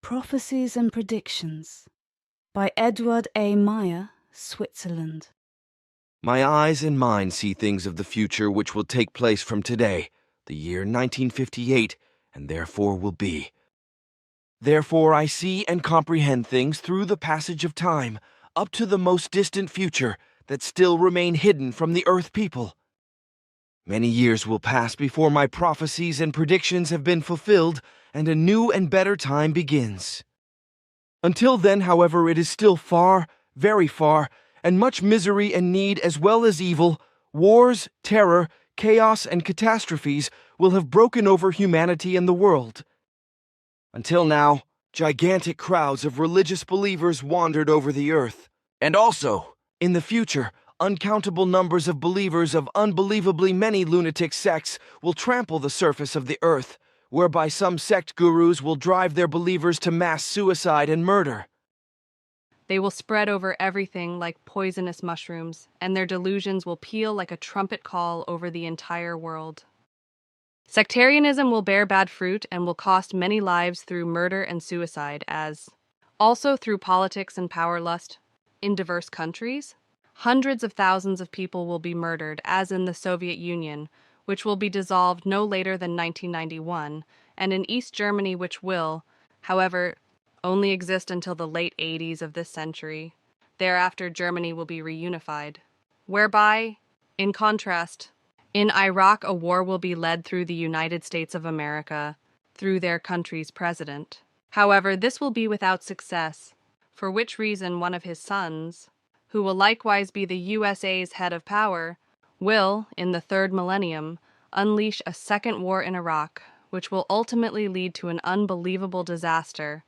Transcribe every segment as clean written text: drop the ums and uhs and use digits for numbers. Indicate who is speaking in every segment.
Speaker 1: Prophecies and Predictions by Edward A. Meyer, Switzerland.
Speaker 2: My eyes and mind see things of the future which will take place from today, the year 1958, and therefore will be. Therefore I see and comprehend things through the passage of time, up to the most distant future, that still remain hidden from the earth people. Many years will pass before my prophecies and predictions have been fulfilled, and a new and better time begins. Until then, however, it is still far, very far, and much misery and need as well as evil, wars, terror, chaos, and catastrophes will have broken over humanity and the world. Until now, gigantic crowds of religious believers wandered over the earth. And also, in the future, uncountable numbers of believers of unbelievably many lunatic sects will trample the surface of the earth, whereby some sect gurus will drive their believers to mass suicide and murder.
Speaker 3: They will spread over everything like poisonous mushrooms, and their delusions will peal like a trumpet call over the entire world. Sectarianism will bear bad fruit and will cost many lives through murder and suicide, as also through politics and power lust in diverse countries. Hundreds of thousands of people will be murdered, as in the Soviet Union, which will be dissolved no later than 1991, and in East Germany, which will, however, only exist until the late 80s of this century. Thereafter, Germany will be reunified. Whereby, in contrast, in Iraq, a war will be led through the United States of America, through their country's president. However, this will be without success, for which reason one of his sons, who will likewise be the USA's head of power, will, in the third millennium, unleash a second war in Iraq, which will ultimately lead to an unbelievable disaster,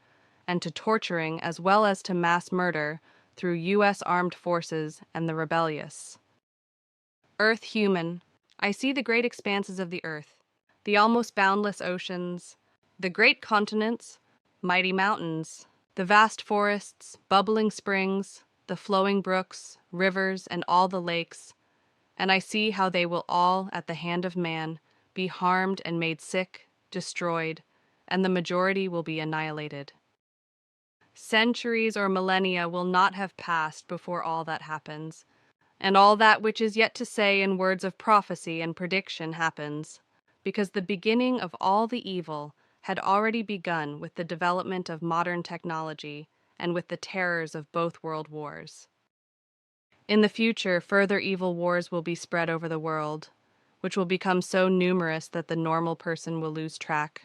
Speaker 3: and to torturing as well as to mass murder through U.S. armed forces and the rebellious. Earth human, I see the great expanses of the earth, the almost boundless oceans, the great continents, mighty mountains, the vast forests, bubbling springs, the flowing brooks, rivers, and all the lakes, and I see how they will all, at the hand of man, be harmed and made sick, destroyed, and the majority will be annihilated. Centuries or millennia will not have passed before all that happens, and all that which is yet to say in words of prophecy and prediction happens, because the beginning of all the evil had already begun with the development of modern technology and with the terrors of both world wars. In the future, further evil wars will be spread over the world, which will become so numerous that the normal person will lose track.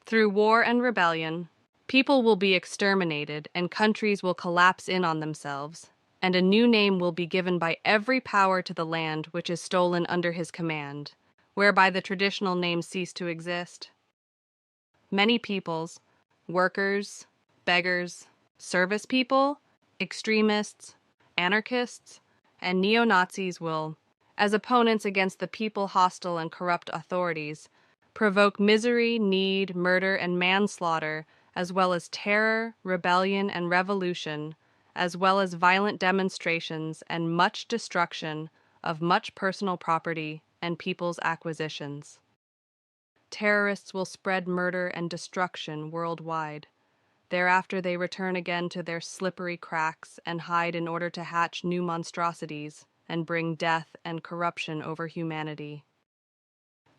Speaker 3: Through war and rebellion, people will be exterminated and countries will collapse in on themselves, and a new name will be given by every power to the land which is stolen under his command, whereby the traditional names cease to exist. Many peoples, workers, beggars, service people, extremists, anarchists, and neo-Nazis will, as opponents against the people hostile and corrupt authorities, provoke misery, need, murder, and manslaughter, as well as terror, rebellion, and revolution, as well as violent demonstrations and much destruction of much personal property and people's acquisitions. Terrorists will spread murder and destruction worldwide. Thereafter they return again to their slippery cracks and hide in order to hatch new monstrosities and bring death and corruption over humanity.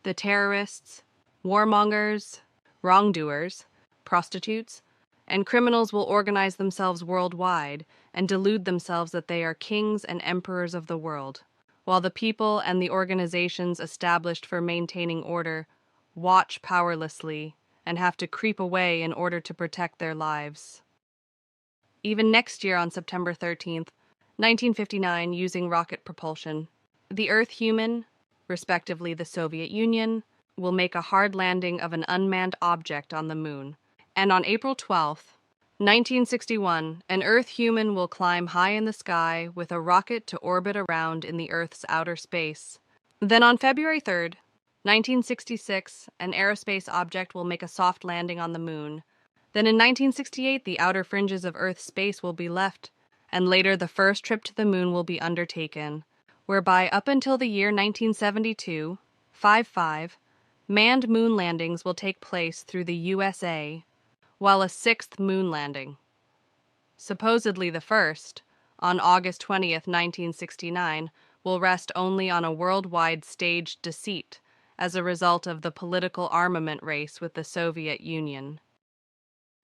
Speaker 3: The terrorists, warmongers, wrongdoers, prostitutes, and criminals will organize themselves worldwide and delude themselves that they are kings and emperors of the world, while the people and the organizations established for maintaining order watch powerlessly and have to creep away in order to protect their lives. Even next year on September 13th, 1959, using rocket propulsion, the Earth human, respectively the Soviet Union, will make a hard landing of an unmanned object on the moon. And on April 12th, 1961, an Earth human will climb high in the sky with a rocket to orbit around in the Earth's outer space. Then on February 3rd, 1966, an aerospace object will make a soft landing on the moon. Then in 1968, the outer fringes of Earth's space will be left, and later the first trip to the moon will be undertaken, whereby up until the year 1972, 55, manned moon landings will take place through the USA, while a sixth moon landing. Supposedly the first, on August 20th, 1969, will rest only on a worldwide staged deceit as a result of the political armament race with the Soviet Union.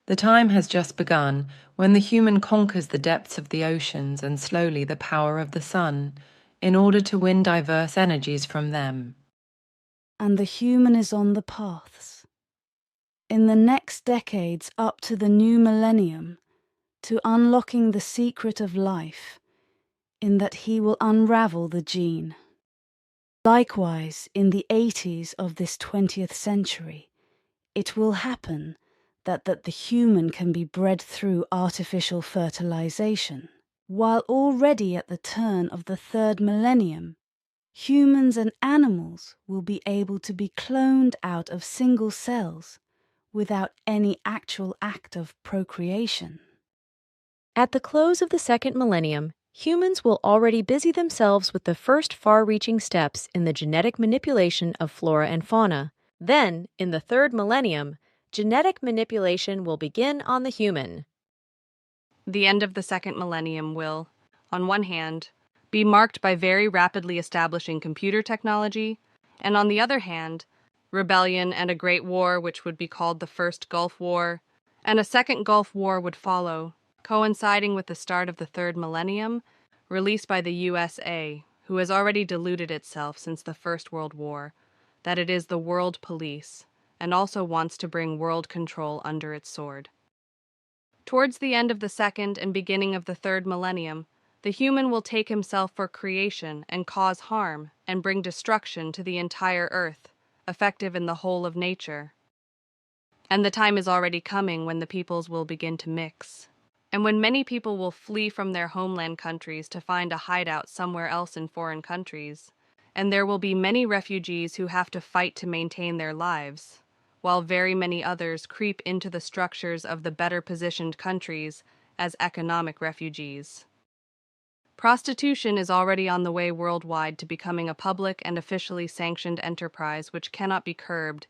Speaker 4: The time has just begun when the human conquers the depths of the oceans and slowly the power of the sun in order to win diverse energies from them.
Speaker 1: And the human is on the paths. In the next decades up to the new millennium, to unlocking the secret of life, in that he will unravel the gene. Likewise, in the 80s of this 20th century, it will happen that the human can be bred through artificial fertilization, while already at the turn of the third millennium, humans and animals will be able to be cloned out of single cells without any actual act of procreation.
Speaker 5: At the close of the second millennium, humans will already busy themselves with the first far-reaching steps in the genetic manipulation of flora and fauna. Then, in the third millennium, genetic manipulation will begin on the human.
Speaker 3: The end of the second millennium will, on one hand, be marked by very rapidly establishing computer technology, and on the other hand, rebellion and a great war which would be called the First Gulf War, and a second Gulf War would follow, coinciding with the start of the third millennium, released by the USA, who has already deluded itself since the First World War, that it is the world police, and also wants to bring world control under its sword. Towards the end of the second and beginning of the third millennium, the human will take himself for creation and cause harm and bring destruction to the entire earth, effective in the whole of nature. And the time is already coming when the peoples will begin to mix, and when many people will flee from their homeland countries to find a hideout somewhere else in foreign countries, and there will be many refugees who have to fight to maintain their lives, while very many others creep into the structures of the better-positioned countries as economic refugees. Prostitution is already on the way worldwide to becoming a public and officially sanctioned enterprise which cannot be curbed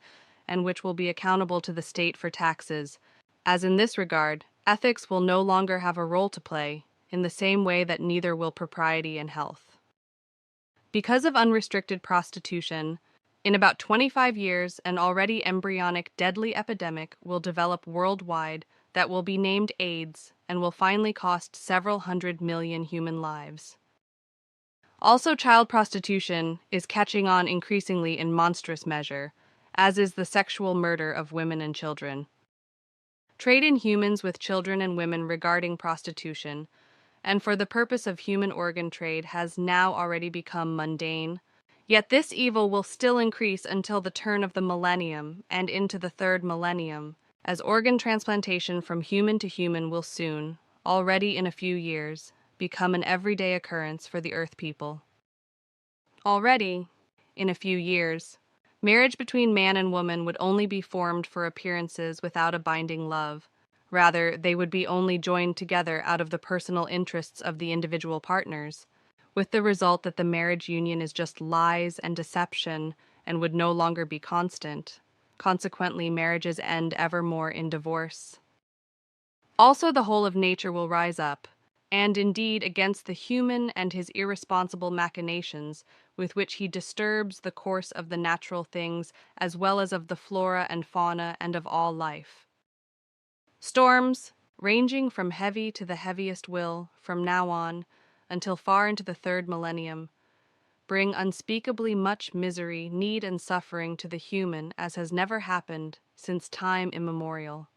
Speaker 3: and which will be accountable to the state for taxes, as in this regard, ethics will no longer have a role to play, in the same way that neither will propriety and health. Because of unrestricted prostitution, in about 25 years, an already embryonic deadly epidemic will develop worldwide that will be named AIDS and will finally cost several 100 million human lives. Also, child prostitution is catching on increasingly in monstrous measure, as is the sexual murder of women and children. Trade in humans with children and women regarding prostitution, and for the purpose of human organ trade, has now already become mundane. Yet this evil will still increase until the turn of the millennium and into the third millennium, as organ transplantation from human to human will soon, already in a few years, become an everyday occurrence for the Earth people. Already, in a few years, marriage between man and woman would only be formed for appearances without a binding love. Rather, they would be only joined together out of the personal interests of the individual partners, with the result that the marriage union is just lies and deception and would no longer be constant. Consequently, marriages end ever more in divorce. Also, the whole of nature will rise up, and indeed against the human and his irresponsible machinations with which he disturbs the course of the natural things as well as of the flora and fauna and of all life. Storms, ranging from heavy to the heaviest will, from now on, until far into the third millennium, bring unspeakably much misery, need, and suffering to the human as has never happened since time immemorial.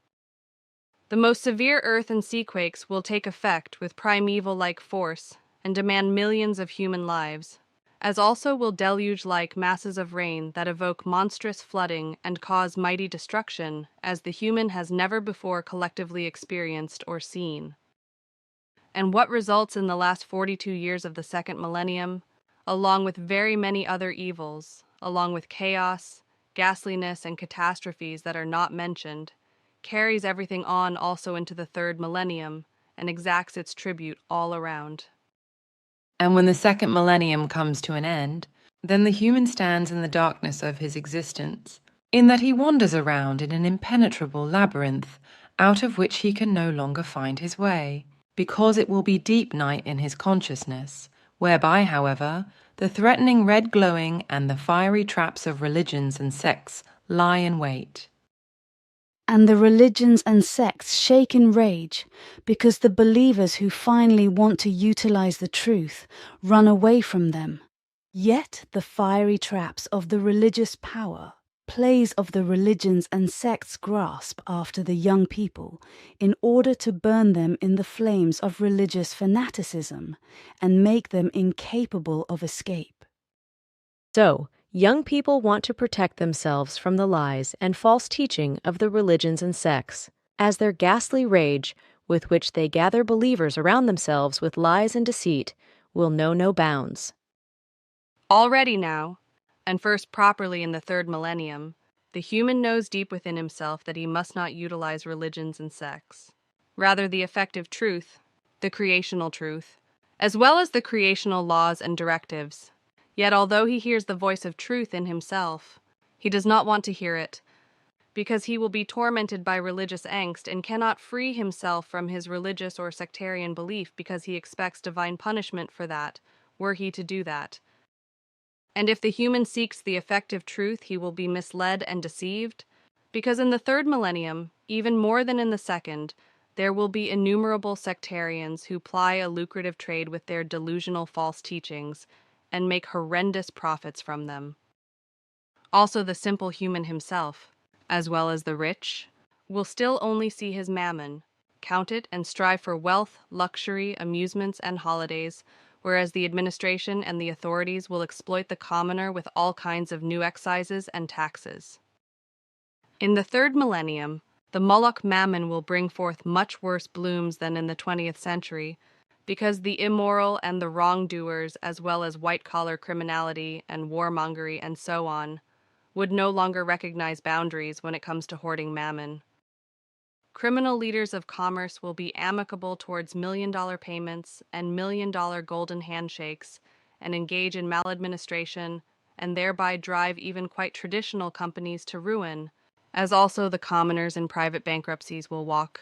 Speaker 3: The most severe earth and sea quakes will take effect with primeval-like force and demand millions of human lives, as also will deluge-like masses of rain that evoke monstrous flooding and cause mighty destruction as the human has never before collectively experienced or seen. And what results in the last 42 years of the second millennium, along with very many other evils, along with chaos, ghastliness, and catastrophes that are not mentioned, carries everything on also into the third millennium and exacts its tribute all around.
Speaker 4: And when the second millennium comes to an end, then the human stands in the darkness of his existence, in that he wanders around in an impenetrable labyrinth out of which he can no longer find his way, because it will be deep night in his consciousness, whereby, however, the threatening red glowing and the fiery traps of religions and sects lie in wait.
Speaker 1: And the religions and sects shake in rage because the believers who finally want to utilize the truth run away from them. Yet the fiery traps of the religious power plays of the religions and sects grasp after the young people in order to burn them in the flames of religious fanaticism and make them incapable of escape.
Speaker 5: So, young people want to protect themselves from the lies and false teaching of the religions and sects, as their ghastly rage, with which they gather believers around themselves with lies and deceit, will know no bounds.
Speaker 3: Already now, and first properly in the third millennium, the human knows deep within himself that he must not utilize religions and sects. Rather, the effective truth, the creational truth, as well as the creational laws and directives. Yet although he hears the voice of truth in himself, he does not want to hear it, because he will be tormented by religious angst and cannot free himself from his religious or sectarian belief because he expects divine punishment for that, were he to do that. And if the human seeks the effective truth, he will be misled and deceived, because in the third millennium, even more than in the second, there will be innumerable sectarians who ply a lucrative trade with their delusional false teachings and make horrendous profits from them. Also, the simple human himself, as well as the rich, will still only see his mammon, count it, and strive for wealth, luxury, amusements, and holidays, whereas the administration and the authorities will exploit the commoner with all kinds of new excises and taxes. In the third millennium, the Moloch mammon will bring forth much worse blooms than in the 20th century, because the immoral and the wrongdoers, as well as white-collar criminality and warmongery and so on, would no longer recognize boundaries when it comes to hoarding mammon. Criminal leaders of commerce will be amicable towards million-dollar payments and million-dollar golden handshakes and engage in maladministration and thereby drive even quite traditional companies to ruin, as also the commoners in private bankruptcies will walk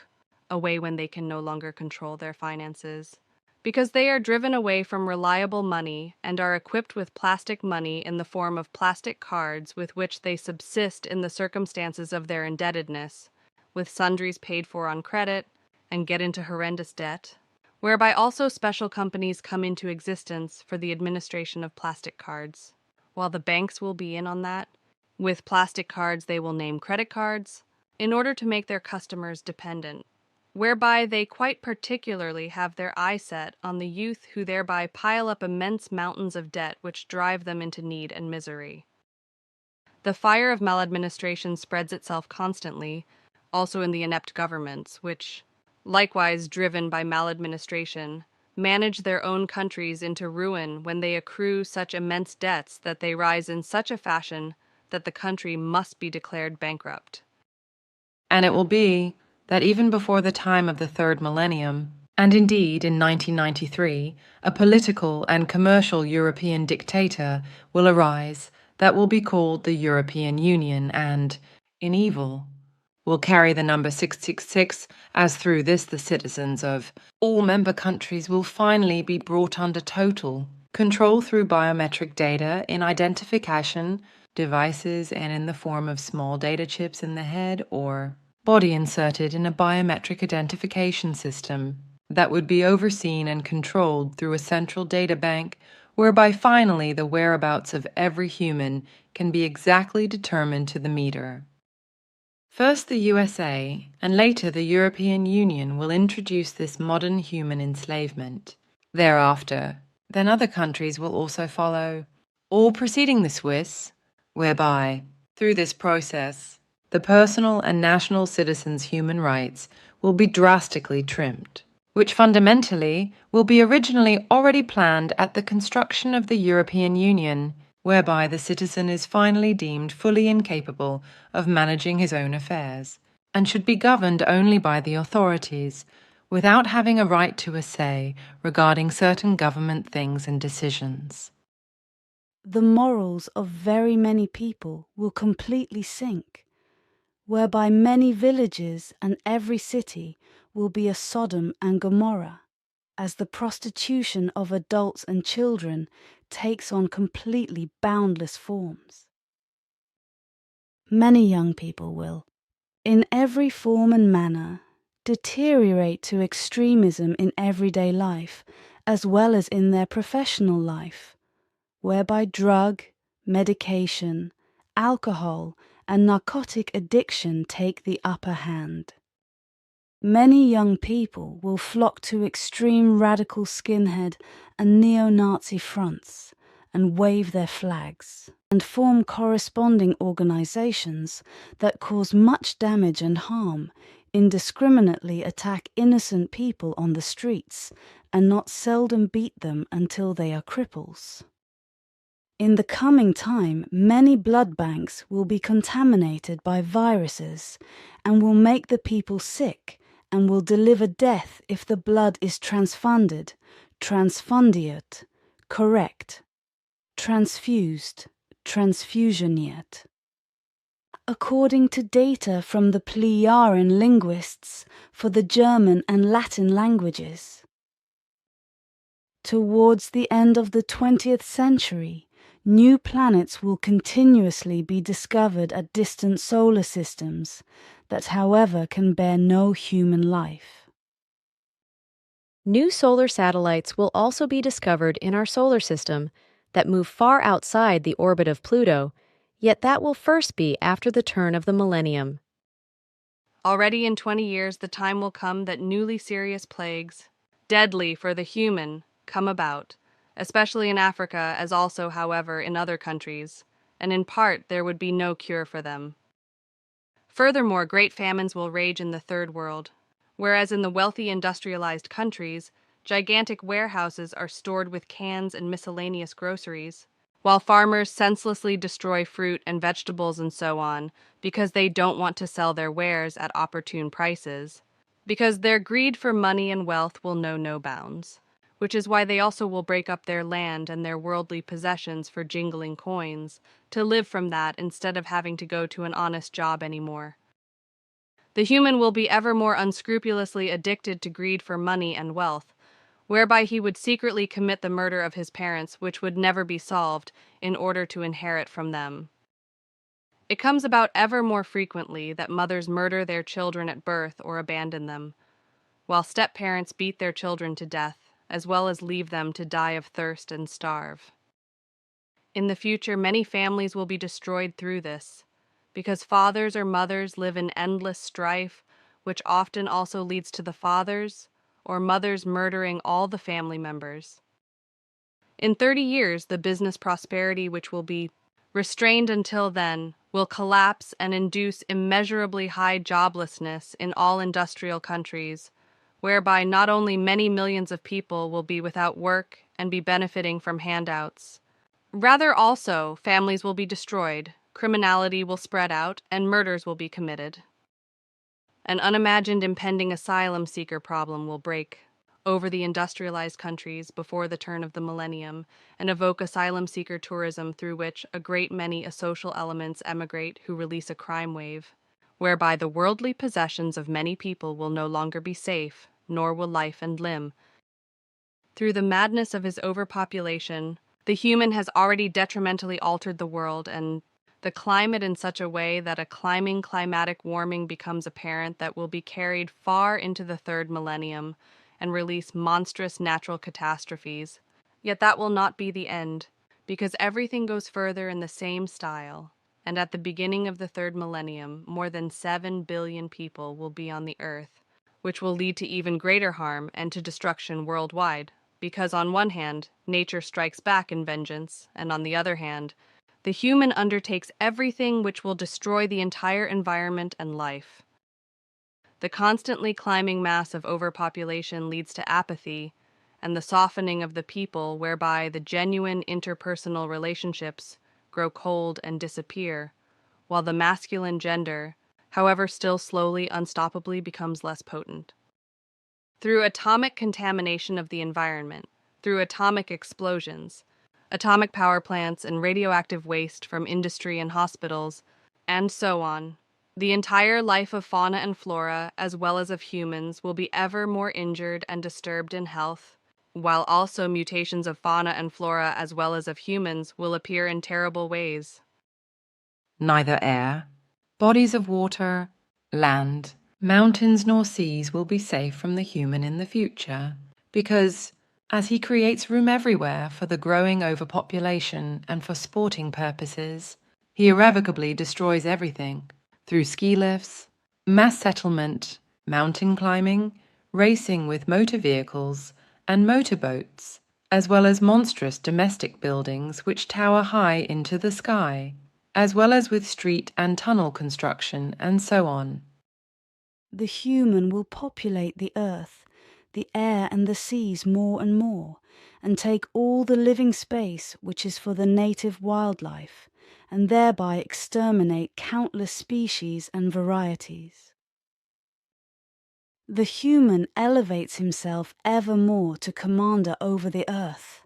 Speaker 3: away when they can no longer control their finances, because they are driven away from reliable money and are equipped with plastic money in the form of plastic cards with which they subsist in the circumstances of their indebtedness, with sundries paid for on credit, and get into horrendous debt, whereby also special companies come into existence for the administration of plastic cards, while the banks will be in on that. With plastic cards they will name credit cards, in order to make their customers dependent, whereby they quite particularly have their eye set on the youth who thereby pile up immense mountains of debt which drive them into need and misery. The fire of maladministration spreads itself constantly, also in the inept governments, which, likewise driven by maladministration, manage their own countries into ruin when they accrue such immense debts that they rise in such a fashion that the country must be declared bankrupt.
Speaker 4: And it will be that even before the time of the third millennium, and indeed in 1993, a political and commercial European dictator will arise that will be called the European Union and, in evil, will carry the number 666, as through this the citizens of all member countries will finally be brought under total control through biometric data in identification devices and in the form of small data chips in the head or body inserted in a biometric identification system that would be overseen and controlled through a central data bank whereby finally the whereabouts of every human can be exactly determined to the meter. First the USA and later the European Union will introduce this modern human enslavement. Thereafter, then other countries will also follow, all preceding the Swiss, whereby, through this process, the personal and national citizens' human rights will be drastically trimmed, which fundamentally will be originally already planned at the construction of the European Union, whereby the citizen is finally deemed fully incapable of managing his own affairs, and should be governed only by the authorities, without having a right to a say regarding certain government things and decisions.
Speaker 1: The morals of very many people will completely sink, whereby many villages and every city will be a Sodom and Gomorrah, as the prostitution of adults and children takes on completely boundless forms. Many young people will, in every form and manner, deteriorate to extremism in everyday life as well as in their professional life, whereby drug, medication, alcohol, and narcotic addiction take the upper hand. Many young people will flock to extreme radical skinhead and neo-Nazi fronts and wave their flags and form corresponding organizations that cause much damage and harm, indiscriminately attack innocent people on the streets, and not seldom beat them until they are cripples. In the coming time, many blood banks will be contaminated by viruses and will make the people sick and will deliver death if the blood is transfunded, transfundiert, correct, transfused, transfusioniert. According to data from the Plejaren linguists for the German and Latin languages. Towards the end of the 20th century, new planets will continuously be discovered at distant solar systems that, however, can bear no human life.
Speaker 5: New solar satellites will also be discovered in our solar system that move far outside the orbit of Pluto, yet that will first be after the turn of the millennium.
Speaker 3: Already in 20 years, the time will come that newly serious plagues, deadly for the human, come about, especially in Africa, as also, however, in other countries, and in part there would be no cure for them. Furthermore, great famines will rage in the Third World, whereas in the wealthy industrialized countries, gigantic warehouses are stored with cans and miscellaneous groceries, while farmers senselessly destroy fruit and vegetables and so on because they don't want to sell their wares at opportune prices, because their greed for money and wealth will know no bounds, which is why they also will break up their land and their worldly possessions for jingling coins, to live from that instead of having to go to an honest job anymore. The human will be ever more unscrupulously addicted to greed for money and wealth, whereby he would secretly commit the murder of his parents, which would never be solved, in order to inherit from them. It comes about ever more frequently that mothers murder their children at birth or abandon them, while step-parents beat their children to death, as well as leave them to die of thirst and starve. In the future, many families will be destroyed through this, because fathers or mothers live in endless strife, which often also leads to the fathers or mothers murdering all the family members. In 30 years, the business prosperity which will be restrained until then will collapse and induce immeasurably high joblessness in all industrial countries, whereby not only many millions of people will be without work and be benefiting from handouts, rather also families will be destroyed, criminality will spread out, and murders will be committed. An unimagined impending asylum seeker problem will break over the industrialized countries before the turn of the millennium and evoke asylum seeker tourism, through which a great many asocial elements emigrate who release a crime wave, whereby the worldly possessions of many people will no longer be safe, nor will life and limb. Through the madness of his overpopulation, the human has already detrimentally altered the world and the climate in such a way that a climbing climatic warming becomes apparent that will be carried far into the third millennium and release monstrous natural catastrophes. Yet that will not be the end, because everything goes further in the same style, and at the beginning of the third millennium, more than 7 billion people will be on the earth, which will lead to even greater harm and to destruction worldwide, because on one hand, nature strikes back in vengeance, and on the other hand, the human undertakes everything which will destroy the entire environment and life. The constantly climbing mass of overpopulation leads to apathy and the softening of the people, whereby the genuine interpersonal relationships grow cold and disappear, while the masculine gender, however still slowly, unstoppably becomes less potent. Through atomic contamination of the environment, through atomic explosions, atomic power plants and radioactive waste from industry and hospitals, and so on, The entire life of fauna and flora, as well as of humans, will be ever more injured and disturbed in health, while also mutations of fauna and flora, as well as of humans, will appear in terrible ways.
Speaker 4: Neither air, bodies of water, land, mountains nor seas will be safe from the human in the future, because, as he creates room everywhere for the growing overpopulation and for sporting purposes, he irrevocably destroys everything through ski lifts, mass settlement, mountain climbing, racing with motor vehicles, and motorboats, as well as monstrous domestic buildings which tower high into the sky, as well as with street and tunnel construction, and so on.
Speaker 1: The human will populate the earth, the air and the seas more and more, and take all the living space which is for the native wildlife, and thereby exterminate countless species and varieties. The human elevates himself ever more to commander over the earth,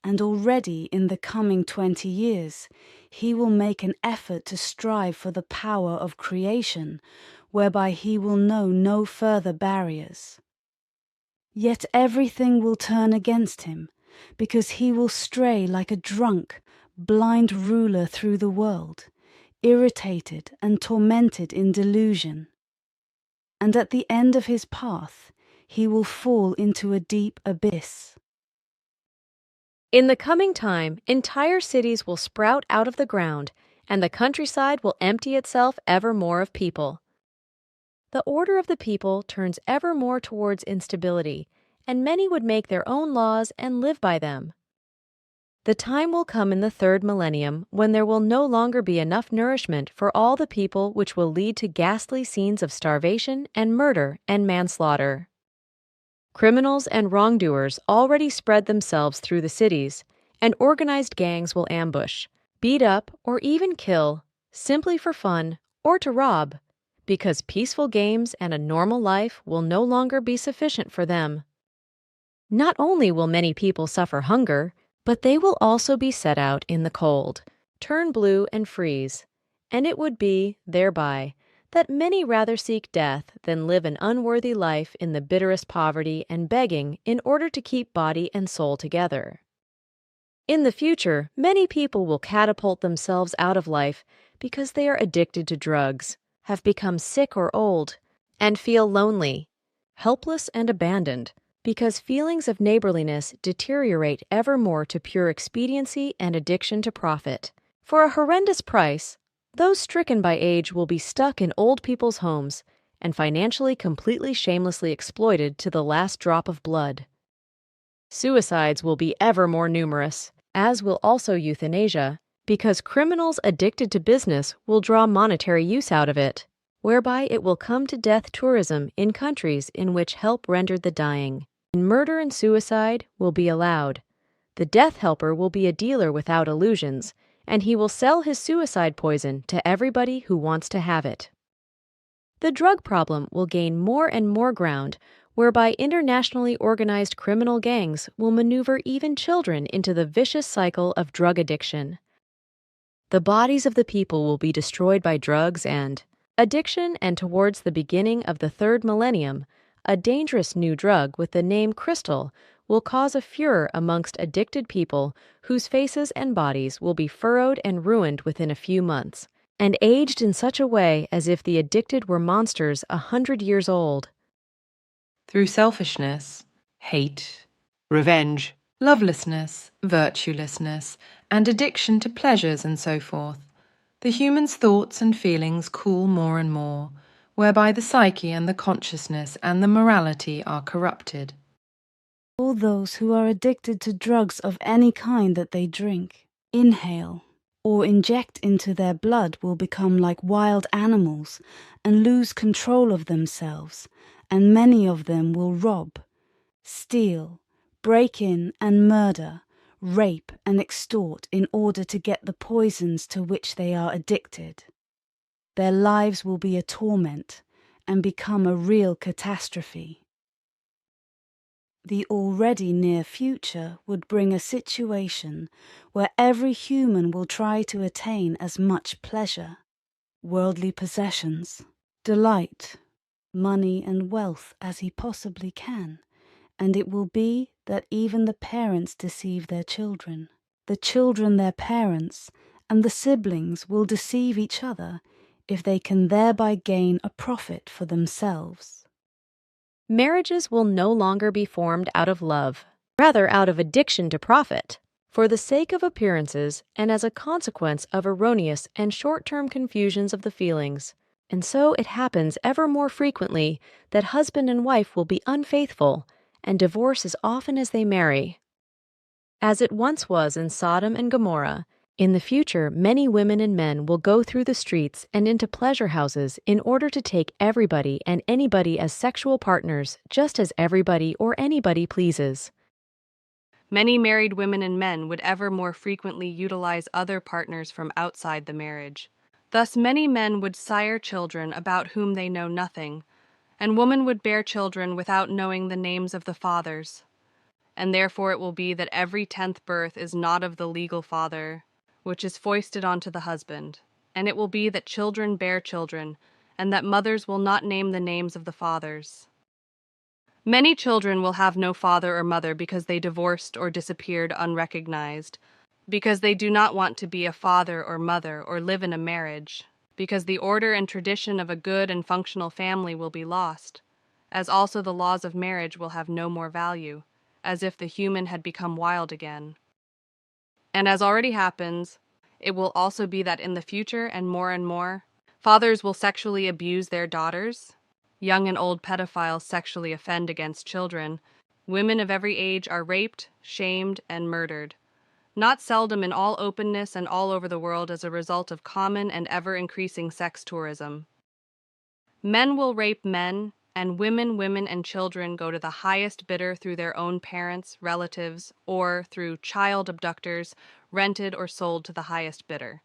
Speaker 1: and already in the coming 20 years he will make an effort to strive for the power of creation, whereby he will know no further barriers. Yet everything will turn against him, because he will stray like a drunk, blind ruler through the world, irritated and tormented in delusion. And at the end of his path, he will fall into a deep abyss.
Speaker 5: In the coming time, entire cities will sprout out of the ground, and the countryside will empty itself ever more of people. The order of the people turns ever more towards instability, and many would make their own laws and live by them. The time will come in the third millennium when there will no longer be enough nourishment for all the people, which will lead to ghastly scenes of starvation and murder and manslaughter. Criminals and wrongdoers already spread themselves through the cities, and organized gangs will ambush, beat up, or even kill, simply for fun or to rob, because peaceful games and a normal life will no longer be sufficient for them. Not only will many people suffer hunger, but they will also be set out in the cold, turn blue and freeze, and it would be, thereby, that many rather seek death than live an unworthy life in the bitterest poverty and begging in order to keep body and soul together. In the future, many people will catapult themselves out of life because they are addicted to drugs, have become sick or old, and feel lonely, helpless and abandoned, because feelings of neighborliness deteriorate ever more to pure expediency and addiction to profit. For a horrendous price, those stricken by age will be stuck in old people's homes and financially completely shamelessly exploited to the last drop of blood. Suicides will be ever more numerous, as will also euthanasia, because criminals addicted to business will draw monetary use out of it, whereby it will come to death tourism in countries in which help rendered the dying. Murder and suicide will be allowed. The death helper will be a dealer without illusions, and he will sell his suicide poison to everybody who wants to have it. The drug problem will gain more and more ground, whereby internationally organized criminal gangs will maneuver even children into the vicious cycle of drug addiction. The bodies of the people will be destroyed by drugs and addiction, and towards the beginning of the third millennium, a dangerous new drug with the name crystal will cause a furor amongst addicted people whose faces and bodies will be furrowed and ruined within a few months, and aged in such a way as if the addicted were monsters 100 years old.
Speaker 4: Through selfishness, hate, revenge, lovelessness, virtuelessness, and addiction to pleasures and so forth, the human's thoughts and feelings cool more and more, whereby the psyche and the consciousness and the morality are corrupted.
Speaker 1: All those who are addicted to drugs of any kind that they drink, inhale, or inject into their blood will become like wild animals and lose control of themselves, and many of them will rob, steal, break in and murder, rape and extort in order to get the poisons to which they are addicted. Their lives will be a torment and become a real catastrophe. The already near future would bring a situation where every human will try to attain as much pleasure, worldly possessions, delight, money and wealth as he possibly can, and it will be that even the parents deceive their children, the children their parents, and the siblings will deceive each other if they can thereby gain a profit for themselves.
Speaker 5: Marriages will no longer be formed out of love, rather out of addiction to profit, for the sake of appearances and as a consequence of erroneous and short-term confusions of the feelings. And so it happens ever more frequently that husband and wife will be unfaithful and divorce as often as they marry. As it once was in Sodom and Gomorrah, in the future many women and men will go through the streets and into pleasure houses in order to take everybody and anybody as sexual partners, just as everybody or anybody pleases.
Speaker 3: Many married women and men would ever more frequently utilize other partners from outside the marriage. Thus many men would sire children about whom they know nothing, and women would bear children without knowing the names of the fathers. And therefore it will be that every 10th birth is not of the legal father, which is foisted onto the husband. And it will be that children bear children, and that mothers will not name the names of the fathers. Many children will have no father or mother because they divorced or disappeared unrecognized, because they do not want to be a father or mother or live in a marriage, because the order and tradition of a good and functional family will be lost, as also the laws of marriage will have no more value, as if the human had become wild again. And as already happens, it will also be that in the future and more, fathers will sexually abuse their daughters, young and old pedophiles sexually offend against children, women of every age are raped, shamed, and murdered, not seldom in all openness and all over the world as a result of common and ever-increasing sex tourism. Men will rape men, and women and children go to the highest bidder through their own parents, relatives, or through child abductors, rented or sold to the highest bidder.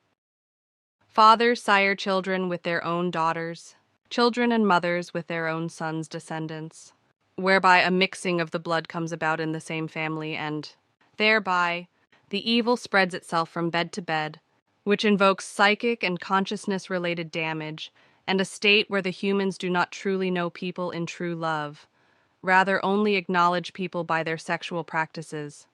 Speaker 3: Fathers sire children with their own daughters, children and mothers with their own sons' descendants, whereby a mixing of the blood comes about in the same family, and thereby the evil spreads itself from bed to bed, which invokes psychic and consciousness-related damage, and a state where the humans do not truly know people in true love, rather only acknowledge people by their sexual practices.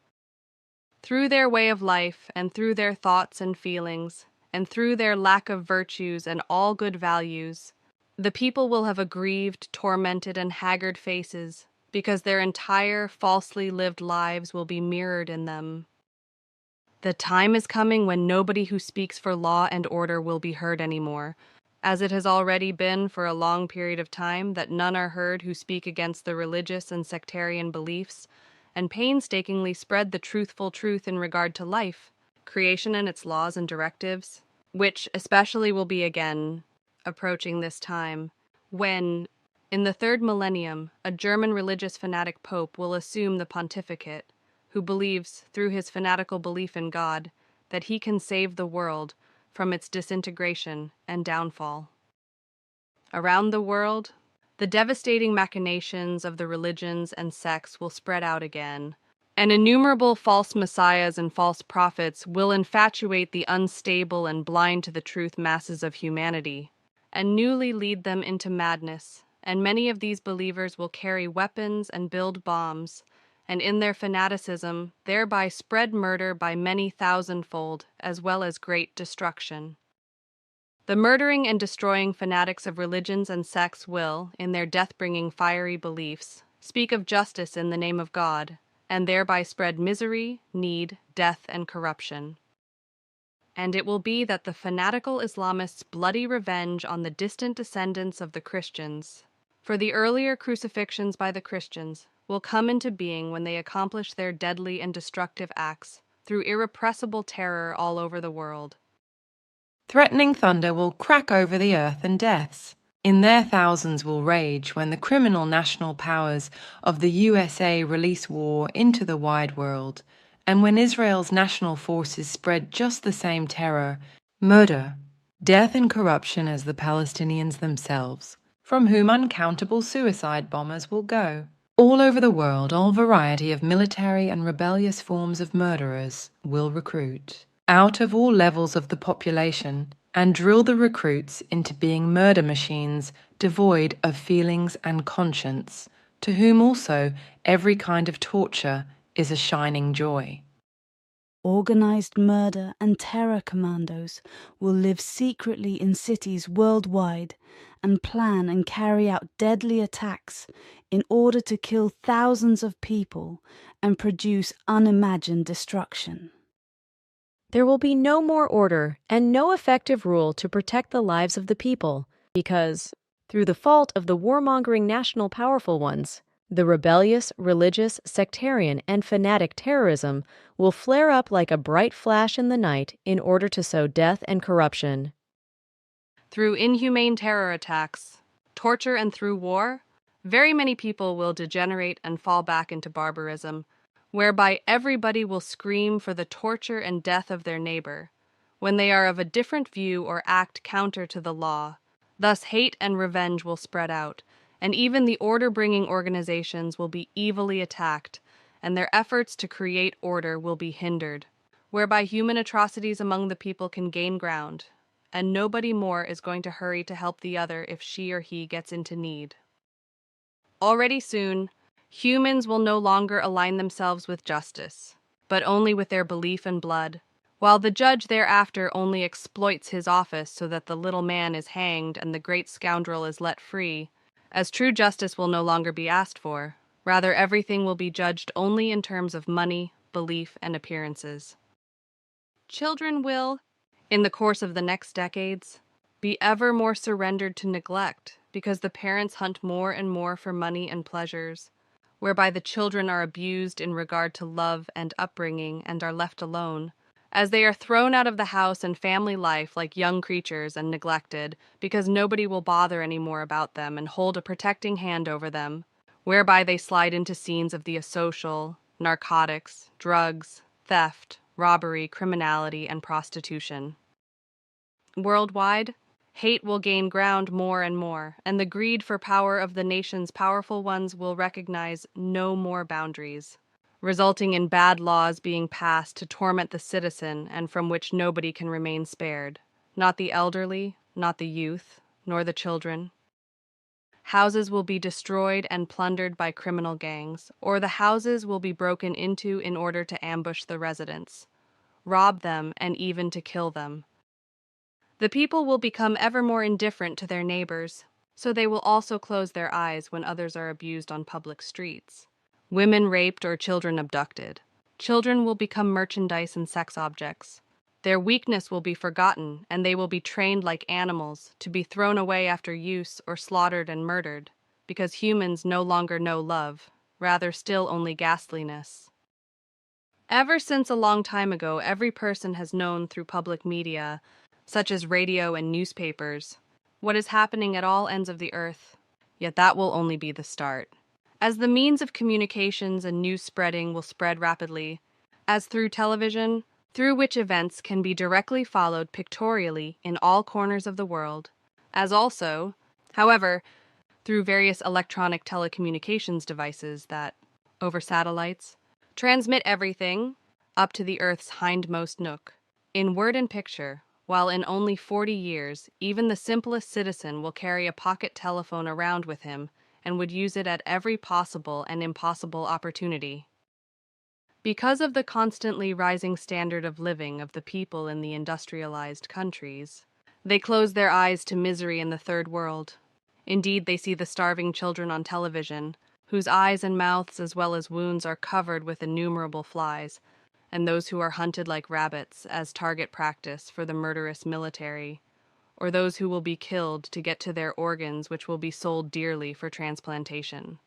Speaker 3: Through their way of life, and through their thoughts and feelings, and through their lack of virtues and all good values, the people will have aggrieved, tormented, and haggard faces, because their entire falsely lived lives will be mirrored in them. The time is coming when nobody who speaks for law and order will be heard anymore, as it has already been for a long period of time that none are heard who speak against the religious and sectarian beliefs, and painstakingly spread the truthful truth in regard to life, creation and its laws and directives, which especially will be again approaching this time, when, in the third millennium, a German religious fanatic pope will assume the pontificate, who believes, through his fanatical belief in God, that he can save the world from its disintegration and downfall. Around the world, the devastating machinations of the religions and sects will spread out again, and innumerable false messiahs and false prophets will infatuate the unstable and blind to the truth masses of humanity, and newly lead them into madness, and many of these believers will carry weapons and build bombs, and in their fanaticism thereby spread murder by many thousandfold, as well as great destruction. The murdering and destroying fanatics of religions and sects will, in their death-bringing fiery beliefs, speak of justice in the name of God, and thereby spread misery, need, death, and corruption. And it will be that the fanatical Islamists' bloody revenge on the distant descendants of the Christians, for the earlier crucifixions by the Christians, will come into being when they accomplish their deadly and destructive acts through irrepressible terror all over the world.
Speaker 4: Threatening thunder will crack over the earth and deaths. In their thousands will rage when the criminal national powers of the USA release war into the wide world, and when Israel's national forces spread just the same terror, murder, death and corruption as the Palestinians themselves, from whom uncountable suicide bombers will go. All over the world, all variety of military and rebellious forms of murderers will recruit, out of all levels of the population, and drill the recruits into being murder machines devoid of feelings and conscience, to whom also every kind of torture is a shining joy.
Speaker 1: Organized murder and terror commandos will live secretly in cities worldwide and plan and carry out deadly attacks in order to kill thousands of people and produce unimagined destruction.
Speaker 5: There will be no more order and no effective rule to protect the lives of the people, because, through the fault of the warmongering national powerful ones, the rebellious, religious, sectarian, and fanatic terrorism will flare up like a bright flash in the night in order to sow death and corruption.
Speaker 3: Through inhumane terror attacks, torture, and through war, very many people will degenerate and fall back into barbarism, whereby everybody will scream for the torture and death of their neighbor, when they are of a different view or act counter to the law. Thus hate and revenge will spread out, and even the order-bringing organizations will be evilly attacked, and their efforts to create order will be hindered, whereby human atrocities among the people can gain ground, and nobody more is going to hurry to help the other if she or he gets into need. Already soon, humans will no longer align themselves with justice, but only with their belief in blood, while the judge thereafter only exploits his office so that the little man is hanged and the great scoundrel is let free, as true justice will no longer be asked for. Rather, everything will be judged only in terms of money, belief, and appearances. Children will, in the course of the next decades, be ever more surrendered to neglect because the parents hunt more and more for money and pleasures, whereby the children are abused in regard to love and upbringing and are left alone, as they are thrown out of the house and family life like young creatures and neglected because nobody will bother any more about them and hold a protecting hand over them, whereby they slide into scenes of the asocial, narcotics, drugs, theft, robbery, criminality, and prostitution. Worldwide, hate will gain ground more and more, and the greed for power of the nation's powerful ones will recognize no more boundaries, resulting in bad laws being passed to torment the citizen and from which nobody can remain spared, not the elderly, not the youth, nor the children. Houses will be destroyed and plundered by criminal gangs, or the houses will be broken into in order to ambush the residents, rob them, and even to kill them. The people will become ever more indifferent to their neighbors, so they will also close their eyes when others are abused on public streets. Women raped or children abducted. Children will become merchandise and sex objects. Their weakness will be forgotten, and they will be trained like animals to be thrown away after use or slaughtered and murdered, because humans no longer know love, rather still only ghastliness. Ever since a long time ago, every person has known through public media, such as radio and newspapers, what is happening at all ends of the earth, yet that will only be the start. As the means of communications and news spreading will spread rapidly, as through television, through which events can be directly followed pictorially in all corners of the world, as also, however, through various electronic telecommunications devices that, over satellites, transmit everything up to the Earth's hindmost nook, in word and picture, while in only 40 years, even the simplest citizen will carry a pocket telephone around with him and would use it at every possible and impossible opportunity. Because of the constantly rising standard of living of the people in the industrialized countries, they close their eyes to misery in the third world. Indeed, they see the starving children on television, whose eyes and mouths as well as wounds are covered with innumerable flies, and those who are hunted like rabbits as target practice for the murderous military, or those who will be killed to get to their organs which will be sold dearly for transplantation.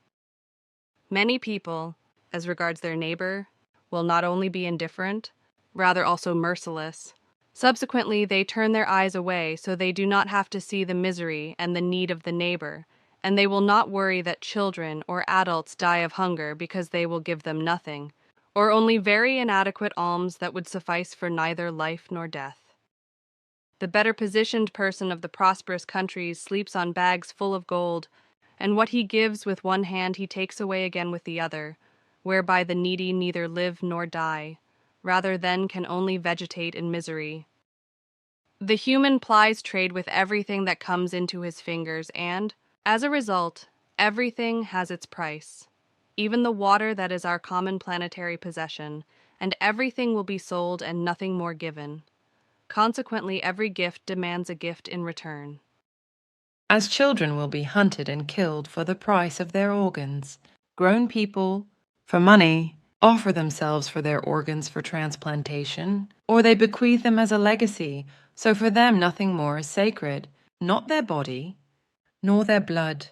Speaker 3: Many people, as regards their neighbor, will not only be indifferent, rather also merciless. Subsequently, they turn their eyes away so they do not have to see the misery and the need of the neighbor, and they will not worry that children or adults die of hunger because they will give them nothing, or only very inadequate alms that would suffice for neither life nor death. The better positioned person of the prosperous countries sleeps on bags full of gold, and what he gives with one hand he takes away again with the other, whereby the needy neither live nor die, rather then can only vegetate in misery. The human plies trade with everything that comes into his fingers, and, as a result, everything has its price. Even the water that is our common planetary possession, and everything will be sold and nothing more given. Consequently, every gift demands a gift in return.
Speaker 4: As children will be hunted and killed for the price of their organs, grown people, for money, offer themselves for their organs for transplantation, or they bequeath them as a legacy, so for them nothing more is sacred, not their body, nor their blood,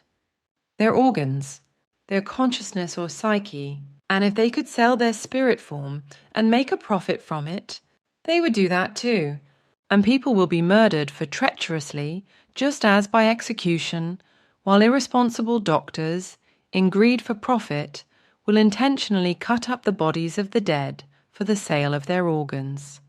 Speaker 4: their organs, their consciousness or psyche, and if they could sell their spirit form and make a profit from it, they would do that too. And people will be murdered for treacherously, just as by execution, while irresponsible doctors, in greed for profit, will intentionally cut up the bodies of the dead for the sale of their organs.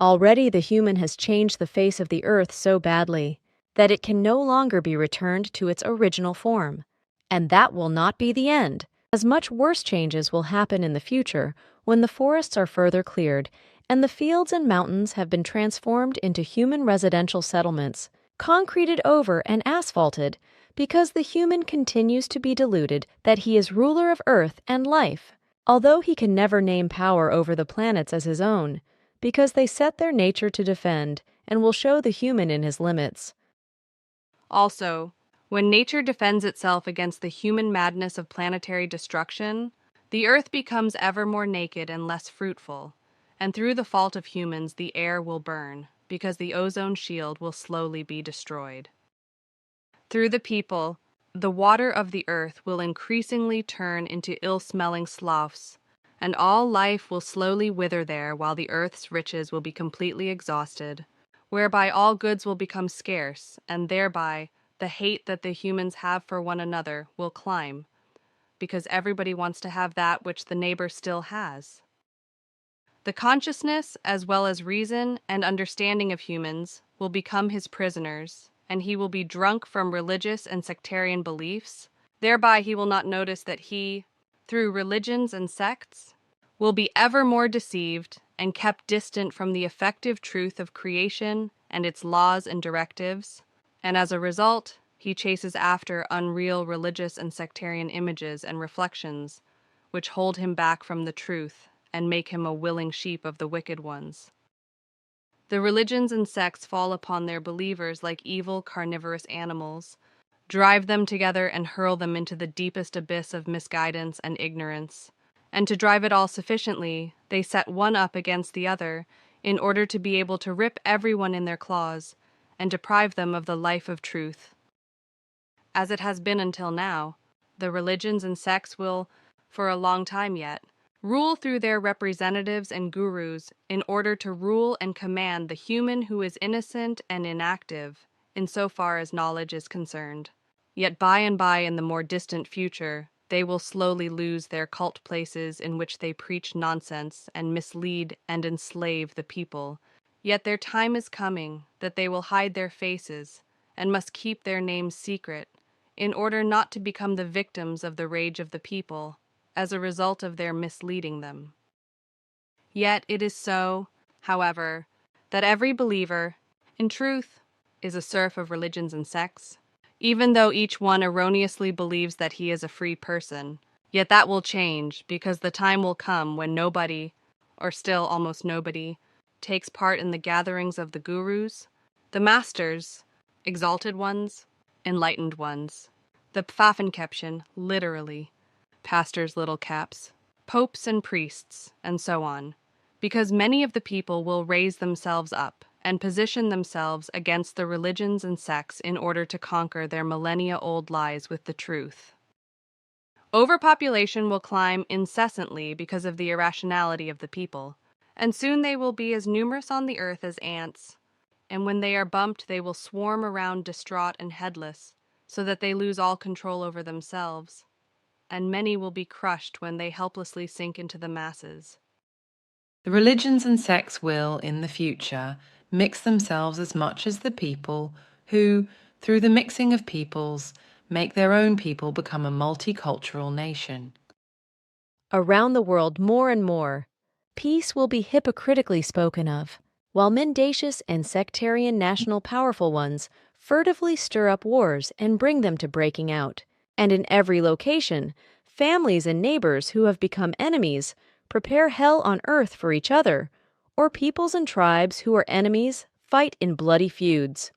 Speaker 5: Already the human has changed the face of the earth so badly that it can no longer be returned to its original form. And that will not be the end, as much worse changes will happen in the future when the forests are further cleared and the fields and mountains have been transformed into human residential settlements, concreted over and asphalted, because the human continues to be deluded that he is ruler of earth and life, although he can never name power over the planets as his own, because they set their nature to defend and will show the human in his limits.
Speaker 3: Also, when nature defends itself against the human madness of planetary destruction, the earth becomes ever more naked and less fruitful, and through the fault of humans the air will burn, because the ozone shield will slowly be destroyed. Through the people, the water of the earth will increasingly turn into ill-smelling sloughs, and all life will slowly wither there while the earth's riches will be completely exhausted, whereby all goods will become scarce, and thereby the hate that the humans have for one another will climb, because everybody wants to have that which the neighbor still has. The consciousness, as well as reason and understanding of humans, will become his prisoners, and he will be drunk from religious and sectarian beliefs. Thereby he will not notice that he, through religions and sects, will be ever more deceived and kept distant from the effective truth of creation and its laws and directives, and as a result, he chases after unreal religious and sectarian images and reflections, which hold him back from the truth and make him a willing sheep of the wicked ones. The religions and sects fall upon their believers like evil carnivorous animals, drive them together and hurl them into the deepest abyss of misguidance and ignorance. And to drive it all sufficiently, they set one up against the other in order to be able to rip everyone in their claws and deprive them of the life of truth. As it has been until now, the religions and sects will, for a long time yet, rule through their representatives and gurus in order to rule and command the human who is innocent and inactive insofar as knowledge is concerned. Yet by and by in the more distant future, they will slowly lose their cult places in which they preach nonsense and mislead and enslave the people. Yet their time is coming that they will hide their faces and must keep their names secret in order not to become the victims of the rage of the people as a result of their misleading them. Yet it is so, however, that every believer, in truth, is a serf of religions and sects, even though each one erroneously believes that he is a free person. Yet that will change, because the time will come when nobody, or still almost nobody, takes part in the gatherings of the gurus, the masters, exalted ones, enlightened ones, the Pfaffenkäppchen, literally, pastors' little caps, popes and priests, and so on, because many of the people will raise themselves up and position themselves against the religions and sects in order to conquer their millennia-old lies with the truth. Overpopulation will climb incessantly because of the irrationality of the people, and soon they will be as numerous on the earth as ants, and when they are bumped they will swarm around distraught and headless, so that they lose all control over themselves, and many will be crushed when they helplessly sink into the masses.
Speaker 4: The religions and sects will, in the future, mix themselves as much as the people who, through the mixing of peoples, make their own people become a multicultural nation.
Speaker 5: Around the world more and more, peace will be hypocritically spoken of, while mendacious and sectarian national powerful ones furtively stir up wars and bring them to breaking out. And in every location, families and neighbors who have become enemies prepare hell on earth for each other, or peoples and tribes who are enemies fight in bloody feuds.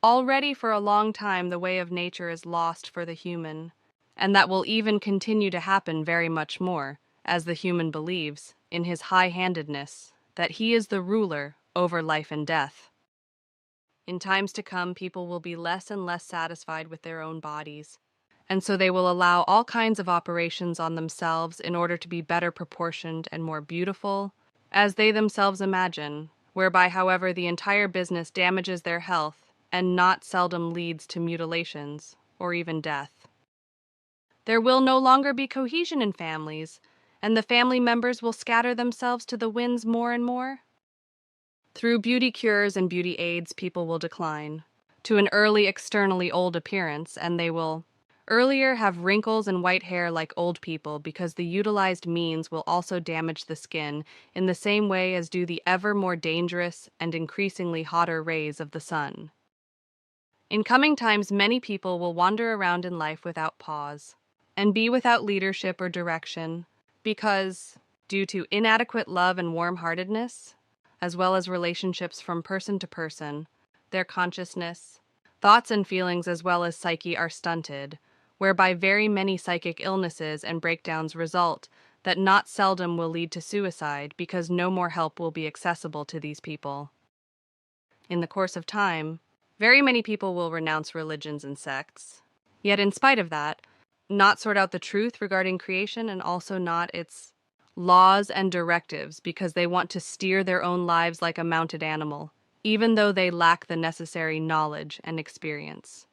Speaker 3: Already for a long time the way of nature is lost for the human, and that will even continue to happen very much more, as the human believes, in his high-handedness, that he is the ruler over life and death. In times to come, people will be less and less satisfied with their own bodies, and so they will allow all kinds of operations on themselves in order to be better proportioned and more beautiful, as they themselves imagine, whereby, however, the entire business damages their health and not seldom leads to mutilations or even death. There will no longer be cohesion in families, and the family members will scatter themselves to the winds more and more. Through beauty cures and beauty aids, people will decline to an early externally old appearance, and they will earlier have wrinkles and white hair like old people, because the utilized means will also damage the skin in the same way as do the ever more dangerous and increasingly hotter rays of the sun. In coming times, many people will wander around in life without pause and be without leadership or direction because, due to inadequate love and warm-heartedness, as well as relationships from person to person, their consciousness, thoughts and feelings as well as psyche are stunted, whereby very many psychic illnesses and breakdowns result that not seldom will lead to suicide because no more help will be accessible to these people. In the course of time, very many people will renounce religions and sects, yet in spite of that, not sort out the truth regarding creation and also not its laws and directives because they want to steer their own lives like a mounted animal, even though they lack the necessary knowledge and experience.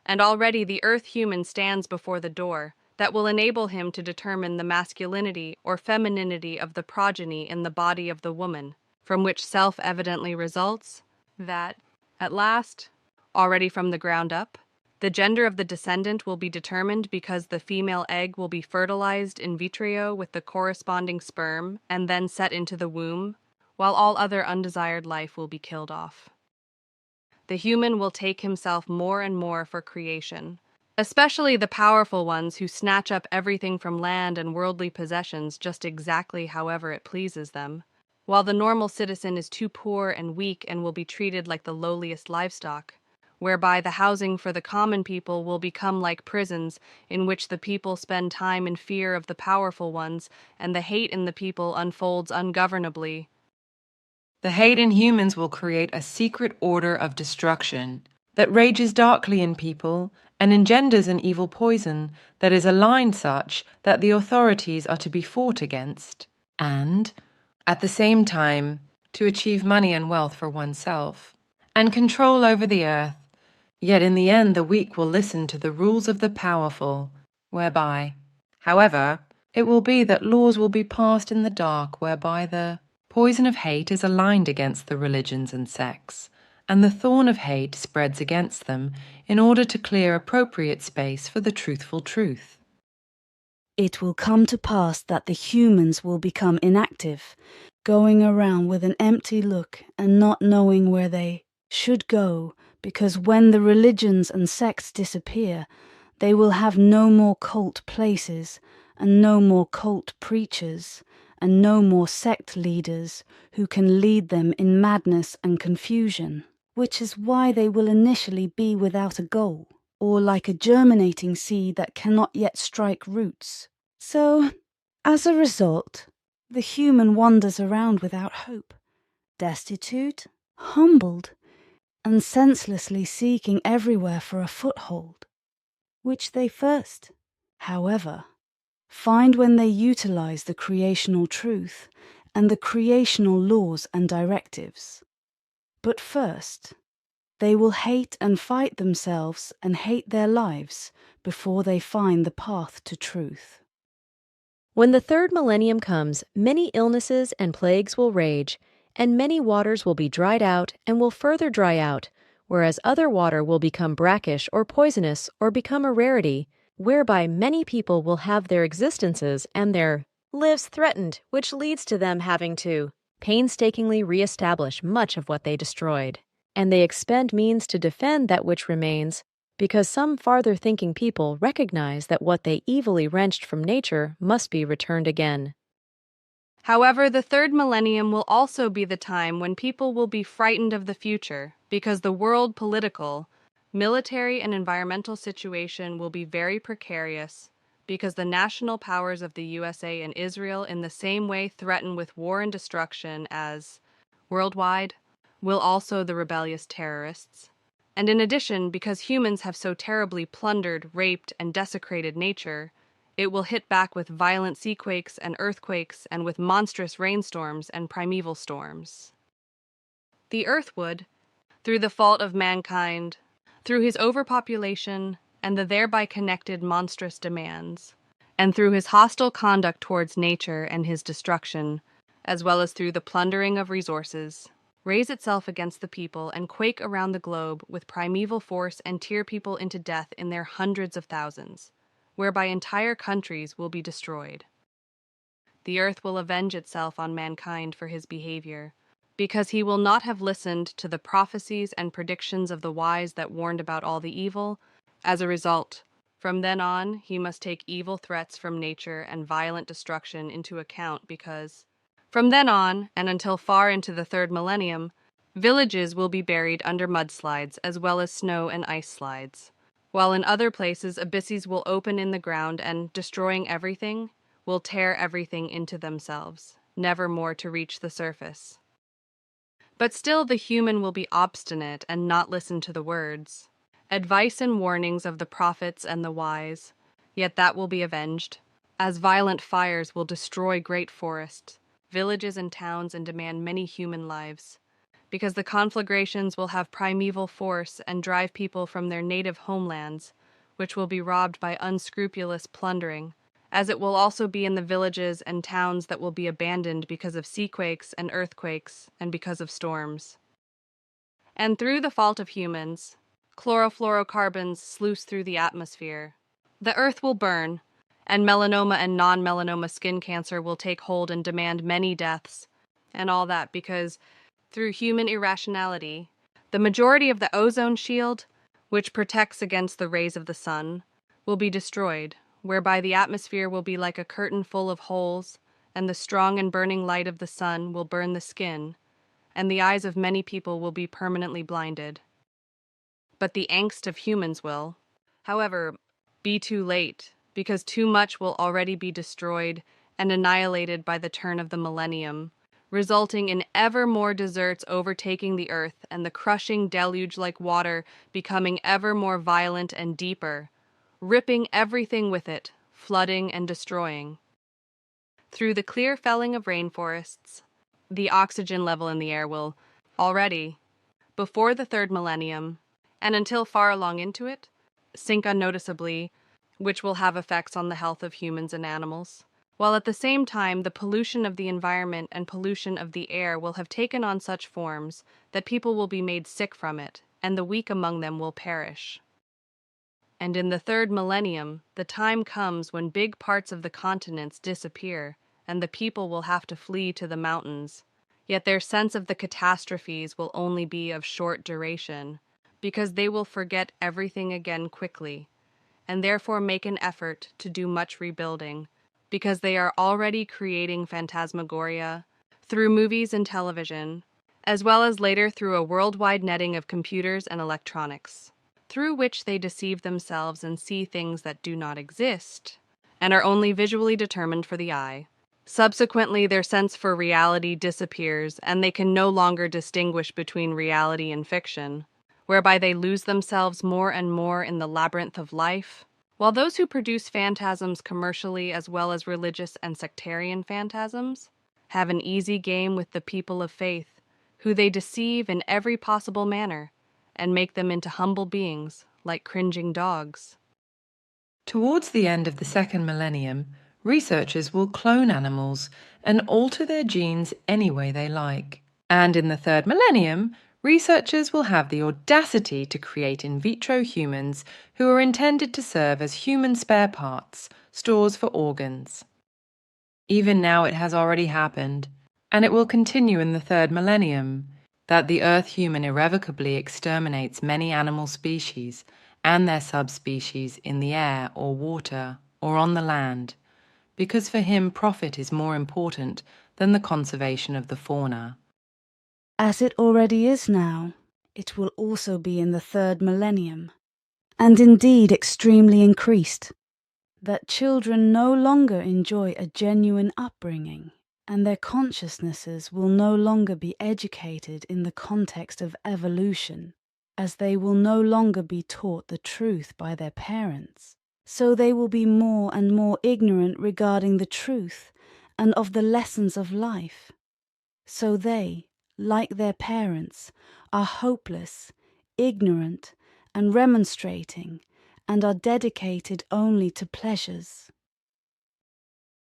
Speaker 3: And already the earth human stands before the door that will enable him to determine the masculinity or femininity of the progeny in the body of the woman, from which self-evidently results that, at last, already from the ground up, the gender of the descendant will be determined because the female egg will be fertilized in vitro with the corresponding sperm and then set into the womb, while all other undesired life will be killed off. The human will take himself more and more for creation, especially the powerful ones who snatch up everything from land and worldly possessions just exactly however it pleases them, while the normal citizen is too poor and weak and will be treated like the lowliest livestock, whereby the housing for the common people will become like prisons in which the people spend time in fear of the powerful ones, and the hate in the people unfolds ungovernably.
Speaker 4: The hate in humans will create a secret order of destruction that rages darkly in people and engenders an evil poison that is aligned such that the authorities are to be fought against, and, at the same time, to achieve money and wealth for oneself, and control over the earth. Yet in the end the weak will listen to the rules of the powerful, whereby, however, it will be that laws will be passed in the dark whereby the poison of hate is aligned against the religions and sects, and the thorn of hate spreads against them in order to clear appropriate space for the truthful truth.
Speaker 1: It will come to pass that the humans will become inactive, going around with an empty look and not knowing where they should go, because when the religions and sects disappear, they will have no more cult places and no more cult preachers and no more sect leaders who can lead them in madness and confusion, which is why they will initially be without a goal, or like a germinating seed that cannot yet strike roots. So, as a result, the human wanders around without hope, destitute, humbled, and senselessly seeking everywhere for a foothold, which they first, however, find when they utilize the creational truth and the creational laws and directives. But first, they will hate and fight themselves and hate their lives before they find the path to truth.
Speaker 5: When the third millennium comes, many illnesses and plagues will rage, and many waters will be dried out and will further dry out, whereas other water will become brackish or poisonous or become a rarity, whereby many people will have their existences and their lives threatened, which leads to them having to painstakingly re-establish much of what they destroyed, and they expend means to defend that which remains because some farther-thinking people recognize that what they evilly wrenched from nature must be returned again.
Speaker 3: However, the third millennium will also be the time when people will be frightened of the future because the world political, military, and environmental situation will be very precarious because the national powers of the USA and Israel in the same way threaten with war and destruction as worldwide will also the rebellious terrorists. And in addition, because humans have so terribly plundered, raped, and desecrated nature, it will hit back with violent seaquakes and earthquakes and with monstrous rainstorms and primeval storms. The earth would, through the fault of mankind, through his overpopulation and the thereby connected monstrous demands, and through his hostile conduct towards nature and his destruction, as well as through the plundering of resources, raise itself against the people and quake around the globe with primeval force and tear people into death in their hundreds of thousands, whereby entire countries will be destroyed. The earth will avenge itself on mankind for his behavior, because he will not have listened to the prophecies and predictions of the wise that warned about all the evil. As a result, from then on, he must take evil threats from nature and violent destruction into account because, from then on, and until far into the third millennium, villages will be buried under mudslides as well as snow and ice slides, while in other places abysses will open in the ground and, destroying everything, will tear everything into themselves, never more to reach the surface. But still the human will be obstinate and not listen to the words, advice and warnings of the prophets and the wise, yet that will be avenged, as violent fires will destroy great forests, villages and towns and demand many human lives, because the conflagrations will have primeval force and drive people from their native homelands, which will be robbed by unscrupulous plundering, as it will also be in the villages and towns that will be abandoned because of seaquakes and earthquakes and because of storms. And through the fault of humans, chlorofluorocarbons sluice through the atmosphere. The earth will burn, and melanoma and non-melanoma skin cancer will take hold and demand many deaths, and all that because, through human irrationality, the majority of the ozone shield, which protects against the rays of the sun, will be destroyed, whereby the atmosphere will be like a curtain full of holes, and the strong and burning light of the sun will burn the skin, and the eyes of many people will be permanently blinded. But the angst of humans will, however, be too late, because too much will already be destroyed and annihilated by the turn of the millennium, resulting in ever more deserts overtaking the earth and the crushing deluge like water becoming ever more violent and deeper, ripping everything with it, flooding and destroying. Through the clear felling of rainforests, the oxygen level in the air will already, before the third millennium, and until far along into it, sink unnoticeably, which will have effects on the health of humans and animals, while at the same time the pollution of the environment and pollution of the air will have taken on such forms that people will be made sick from it, and the weak among them will perish. And in the third millennium, the time comes when big parts of the continents disappear, and the people will have to flee to the mountains. Yet their sense of the catastrophes will only be of short duration, because they will forget everything again quickly, and therefore make an effort to do much rebuilding, because they are already creating phantasmagoria through movies and television, as well as later through a worldwide netting of computers and electronics, through which they deceive themselves and see things that do not exist, and are only visually determined for the eye. Subsequently, their sense for reality disappears, and they can no longer distinguish between reality and fiction, whereby they lose themselves more and more in the labyrinth of life, while those who produce phantasms commercially as well as religious and sectarian phantasms have an easy game with the people of faith, who they deceive in every possible manner, and make them into humble beings, like cringing dogs.
Speaker 4: Towards the end of the second millennium, researchers will clone animals and alter their genes any way they like. And in the third millennium, researchers will have the audacity to create in vitro humans who are intended to serve as human spare parts, stores for organs. Even now it has already happened, And it will continue in the third millennium, that the Earth human irrevocably exterminates many animal species and their subspecies in the air or water or on the land, because for him profit is more important than the conservation of the fauna.
Speaker 1: As it already is now, it will also be in the third millennium, and indeed extremely increased, that children no longer enjoy a genuine upbringing, and their consciousnesses will no longer be educated in the context of evolution, as they will no longer be taught the truth by their parents. So they will be more and more ignorant regarding the truth and of the lessons of life. So they, like their parents, are hopeless, ignorant, and remonstrating, and are dedicated only to pleasures.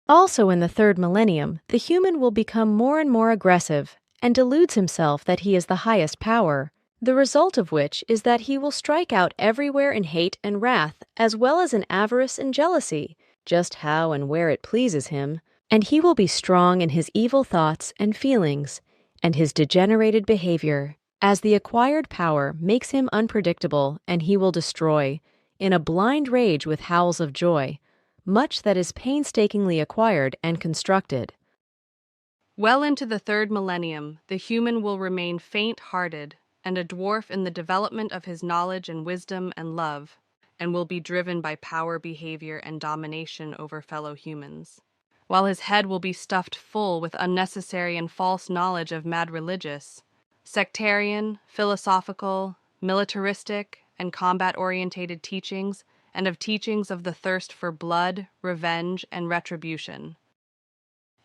Speaker 5: Also in the third millennium, the human will become more and more aggressive and deludes himself that he is the highest power, the result of which is that he will strike out everywhere in hate and wrath, as well as in avarice and jealousy, just how and where it pleases him, and he will be strong in his evil thoughts and feelings, and his degenerated behavior, as the acquired power makes him unpredictable, and he will destroy, in a blind rage with howls of joy, much that is painstakingly acquired and constructed.
Speaker 3: Well into the third millennium, the human will remain faint-hearted and a dwarf in the development of his knowledge and wisdom and love, and will be driven by power, behavior, and domination over fellow humans, while his head will be stuffed full with unnecessary and false knowledge of mad religious, sectarian, philosophical, militaristic, and combat-orientated teachings, and of teachings of the thirst for blood, revenge, and retribution.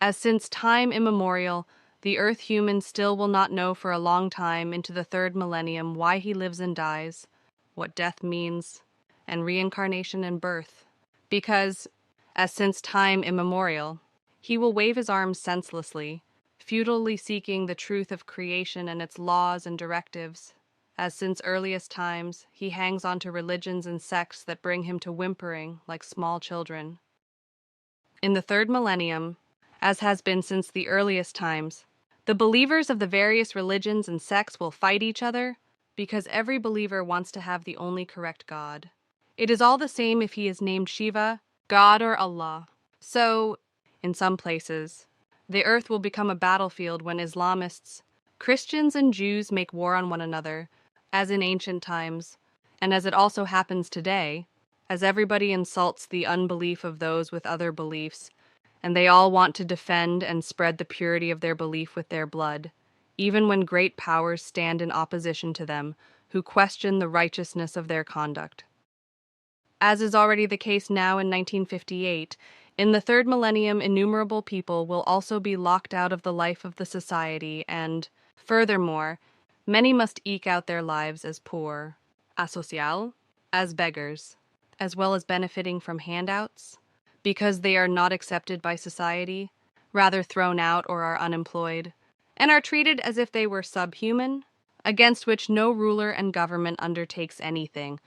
Speaker 3: As since time immemorial, the earth human still will not know for a long time into the third millennium why he lives and dies, what death means, and reincarnation and birth, because, as since time immemorial, he will wave his arms senselessly, futilely seeking the truth of creation and its laws and directives. As since earliest times, he hangs on to religions and sects that bring him to whimpering like small children. In the third millennium, as has been since the earliest times, the believers of the various religions and sects will fight each other because every believer wants to have the only correct God. It is all the same if he is named Shiva, God, or Allah. So, in some places, the earth will become a battlefield when Islamists, Christians, and Jews make war on one another, as in ancient times, and as it also happens today, as everybody insults the unbelief of those with other beliefs, and they all want to defend and spread the purity of their belief with their blood, even when great powers stand in opposition to them, who question the righteousness of their conduct. As is already the case now in 1958, in the third millennium innumerable people will also be locked out of the life of the society and, furthermore, many must eke out their lives as poor, asocial, as beggars, as well as benefiting from handouts, because they are not accepted by society, rather thrown out or are unemployed, and are treated as if they were subhuman, against which no ruler and government undertakes anything.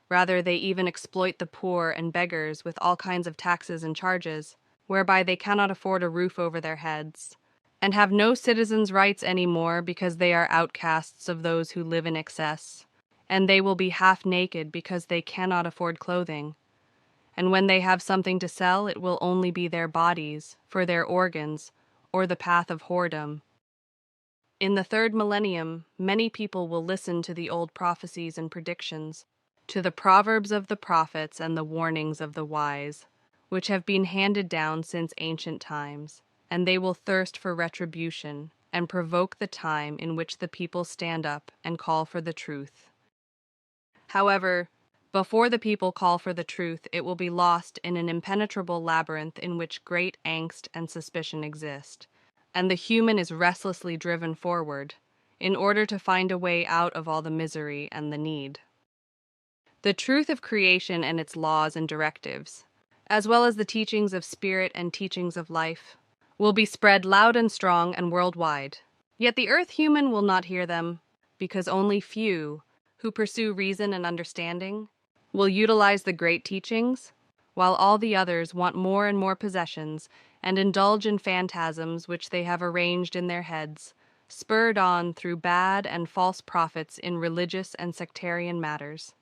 Speaker 3: Rather, they even exploit the poor and beggars with all kinds of taxes and charges, whereby they cannot afford a roof over their heads, and have no citizens' rights any more because they are outcasts of those who live in excess, and they will be half naked because they cannot afford clothing. And when they have something to sell, it will only be their bodies, for their organs, or the path of whoredom. In the third millennium, many people will listen to the old prophecies and predictions, to the proverbs of the prophets and the warnings of the wise, which have been handed down since ancient times, and they will thirst for retribution and provoke the time in which the people stand up and call for the truth. However, before the people call for the truth, it will be lost in an impenetrable labyrinth in which great angst and suspicion exist, and the human is restlessly driven forward, in order to find a way out of all the misery and the need. The truth of creation and its laws and directives, as well as the teachings of spirit and teachings of life, will be spread loud and strong and worldwide. Yet the earth human will not hear them, because only few, who pursue reason and understanding, will utilize the great teachings, while all the others want more and more possessions and indulge in phantasms which they have arranged in their heads, spurred on through bad and false prophets in religious and sectarian matters.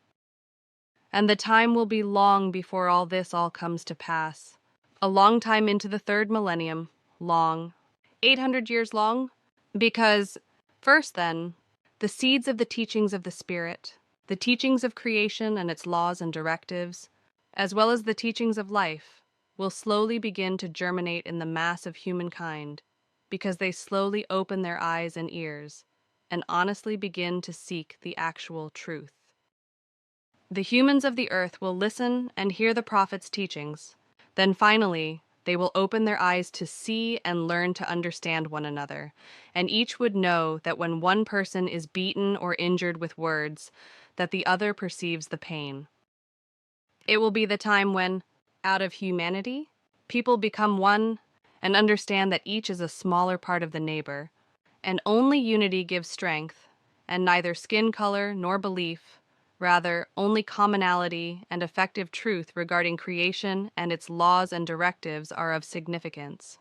Speaker 3: And the time will be long before all this comes to pass. A long time into the third millennium. Long. 800 years long? Because, first then, the seeds of the teachings of the Spirit, the teachings of creation and its laws and directives, as well as the teachings of life, will slowly begin to germinate in the mass of humankind, because they slowly open their eyes and ears, and honestly begin to seek the actual truth. The humans of the earth will listen and hear the prophets' teachings. Then finally, they will open their eyes to see and learn to understand one another, and each would know that when one person is beaten or injured with words, that the other perceives the pain. It will be the time when, out of humanity, people become one and understand that each is a smaller part of the neighbor, and only unity gives strength, and neither skin color nor belief. Rather, only commonality and effective truth regarding creation and its laws and directives are of significance.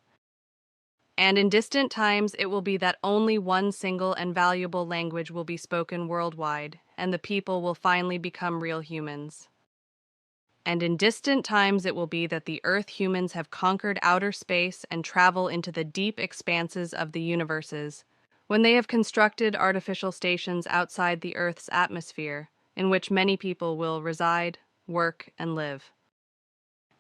Speaker 3: And in distant times it will be that only one single and valuable language will be spoken worldwide, and the people will finally become real humans. And in distant times it will be that the Earth humans have conquered outer space and travel into the deep expanses of the universes, when they have constructed artificial stations outside the Earth's atmosphere, in which many people will reside, work, and live.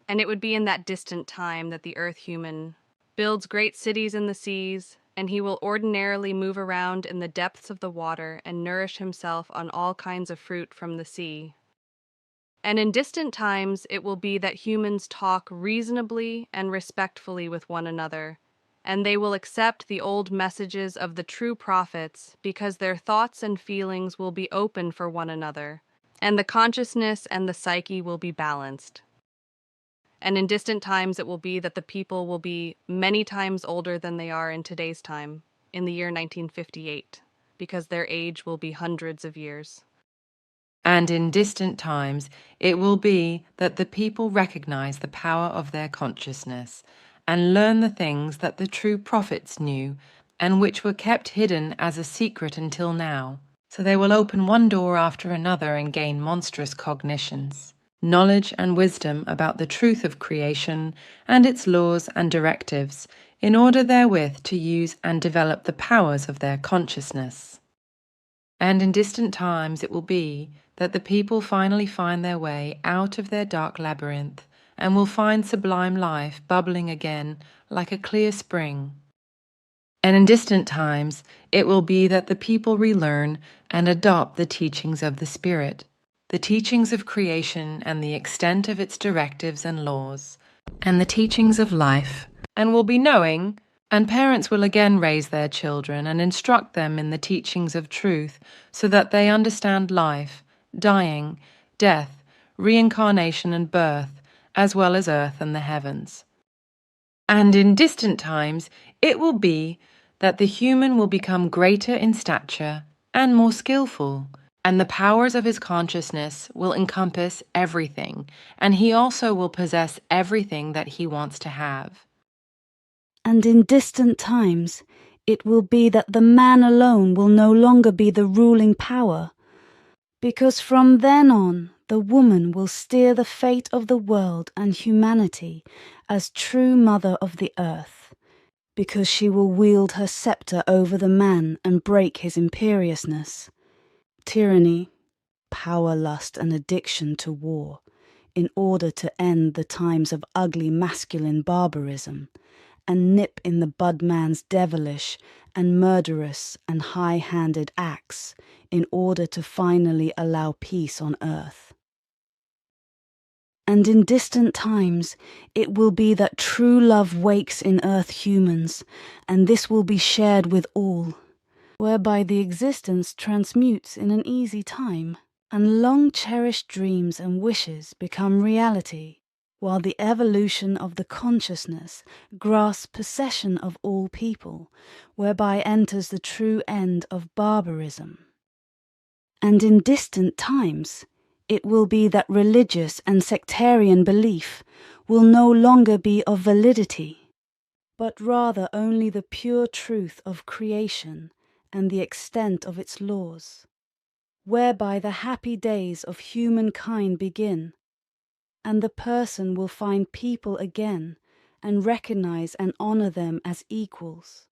Speaker 3: And it would be in that distant time that the Earth human builds great cities in the seas, and he will ordinarily move around in the depths of the water and nourish himself on all kinds of fruit from the sea. And in distant times it will be that humans talk reasonably and respectfully with one another, and they will accept the old messages of the true prophets because their thoughts and feelings will be open for one another, and the consciousness and the psyche will be balanced. And in distant times it will be that the people will be many times older than they are in today's time, in the year 1958, because their age will be hundreds of years.
Speaker 4: And in distant times it will be that the people recognize the power of their consciousness and learn the things that the true prophets knew and which were kept hidden as a secret until now. So they will open one door after another and gain monstrous cognitions, knowledge and wisdom about the truth of creation and its laws and directives, in order therewith to use and develop the powers of their consciousness. And in distant times it will be that the people finally find their way out of their dark labyrinth and will find sublime life bubbling again like a clear spring. And in distant times it will be that the people relearn and adopt the teachings of the Spirit, the teachings of creation and the extent of its directives and laws, and the teachings of life, and will be knowing, and parents will again raise their children and instruct them in the teachings of truth so that they understand life, dying, death, reincarnation and birth, as well as earth and the heavens. And in distant times it will be that the human will become greater in stature and more skillful, and the powers of his consciousness will encompass everything, and he also will possess everything that he wants to have.
Speaker 1: And in distant times it will be that the man alone will no longer be the ruling power, because from then on the woman will steer the fate of the world and humanity as true mother of the earth, because she will wield her scepter over the man and break his imperiousness, tyranny, power, lust, and addiction to war, in order to end the times of ugly masculine barbarism, and nip in the bud man's devilish and murderous and high-handed acts, in order to finally allow peace on earth. And in distant times it will be that true love wakes in earth humans, and this will be shared with all, whereby the existence transmutes in an easy time, and long-cherished dreams and wishes become reality, while the evolution of the consciousness grasps possession of all people, whereby enters the true end of barbarism. And in distant times it will be that religious and sectarian belief will no longer be of validity, but rather only the pure truth of creation and the extent of its laws, whereby the happy days of humankind begin, and the person will find people again and recognize and honor them as equals.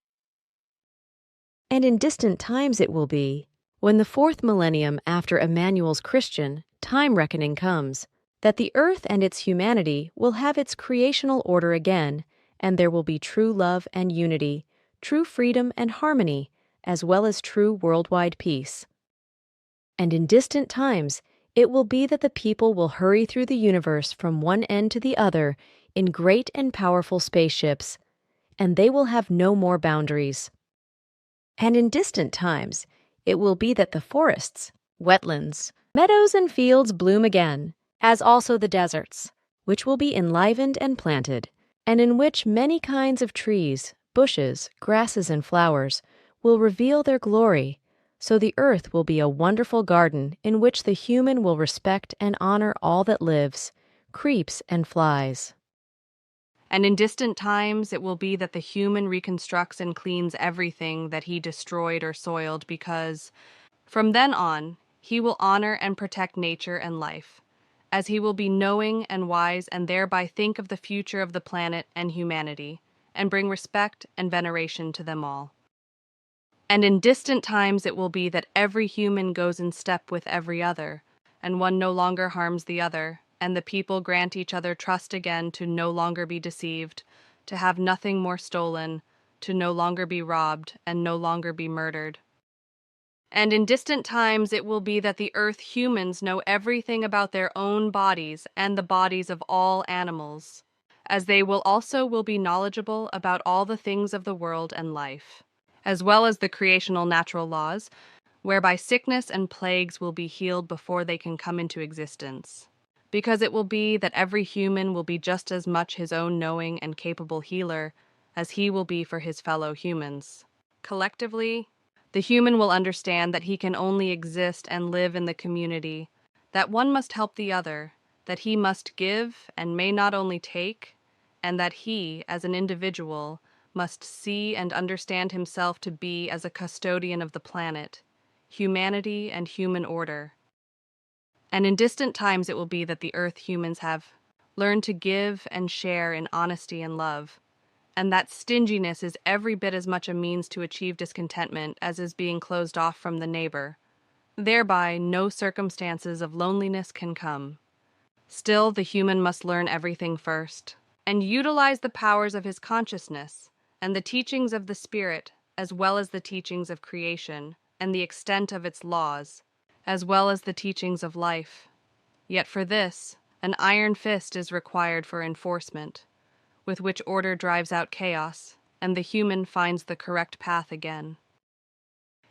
Speaker 5: And in distant times it will be, when the fourth millennium after Emmanuel's Christian time reckoning comes, that the earth and its humanity will have its creational order again, and there will be true love and unity, true freedom and harmony, as well as true worldwide peace. And in distant times, it will be that the people will hurry through the universe from one end to the other in great and powerful spaceships, and they will have no more boundaries. And in distant times, it will be that the forests, wetlands, meadows, and fields bloom again, as also the deserts, which will be enlivened and planted, and in which many kinds of trees, bushes, grasses, and flowers will reveal their glory. So the earth will be a wonderful garden in which the human will respect and honor all that lives, creeps and flies.
Speaker 3: And in distant times it will be that the human reconstructs and cleans everything that he destroyed or soiled, because from then on he will honor and protect nature and life, as he will be knowing and wise and thereby think of the future of the planet and humanity, and bring respect and veneration to them all. And in distant times it will be that every human goes in step with every other, and one no longer harms the other, and the people grant each other trust again to no longer be deceived, to have nothing more stolen, to no longer be robbed, and no longer be murdered. And in distant times it will be that the earth humans know everything about their own bodies and the bodies of all animals, as they will be knowledgeable about all the things of the world and life, as well as the creational natural laws, whereby sickness and plagues will be healed before they can come into existence. Because it will be that every human will be just as much his own knowing and capable healer as he will be for his fellow humans. Collectively, the human will understand that he can only exist and live in the community, that one must help the other, that he must give and may not only take, and that he, as an individual, must see and understand himself to be as a custodian of the planet, humanity and human order. And in distant times it will be that the earth humans have learned to give and share in honesty and love, and that stinginess is every bit as much a means to achieve discontentment as is being closed off from the neighbor. Thereby no circumstances of loneliness can come. Still, the human must learn everything first, and utilize the powers of his consciousness, and the teachings of the Spirit, as well as the teachings of creation, and the extent of its laws, as well as the teachings of life. Yet for this, an iron fist is required for enforcement, with which order drives out chaos, and the human finds the correct path again.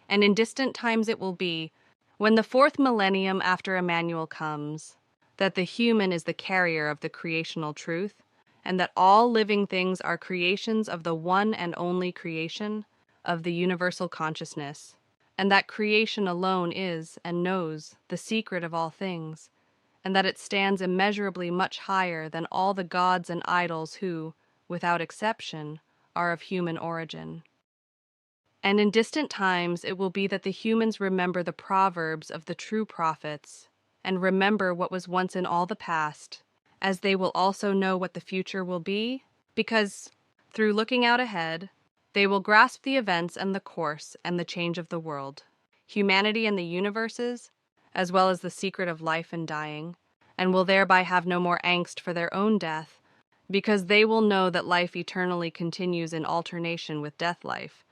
Speaker 3: And in distant times it will be, when the fourth millennium after Emmanuel comes, that the human is the carrier of the creational truth, and that all living things are creations of the one and only creation, of the universal consciousness, and that creation alone is and knows the secret of all things, and that it stands immeasurably much higher than all the gods and idols who, without exception, are of human origin. And in distant times it will be that the humans remember the proverbs of the true prophets, and remember what was once in all the past, as they will also know what the future will be, because, through looking out ahead, they will grasp the events and the course and the change of the world, humanity and the universes, as well as the secret of life and dying, and will thereby have no more angst for their own death, because they will know that life eternally continues in alternation with death life,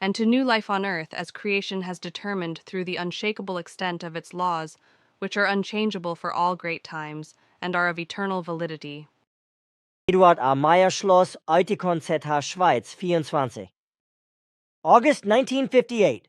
Speaker 3: and to new life on earth as creation has determined through the unshakable extent of its laws, which are unchangeable for all great times, and are of eternal validity.
Speaker 6: Eduard A. Meyer Schloss, Eutikon ZH Schweiz, 24. August 1958.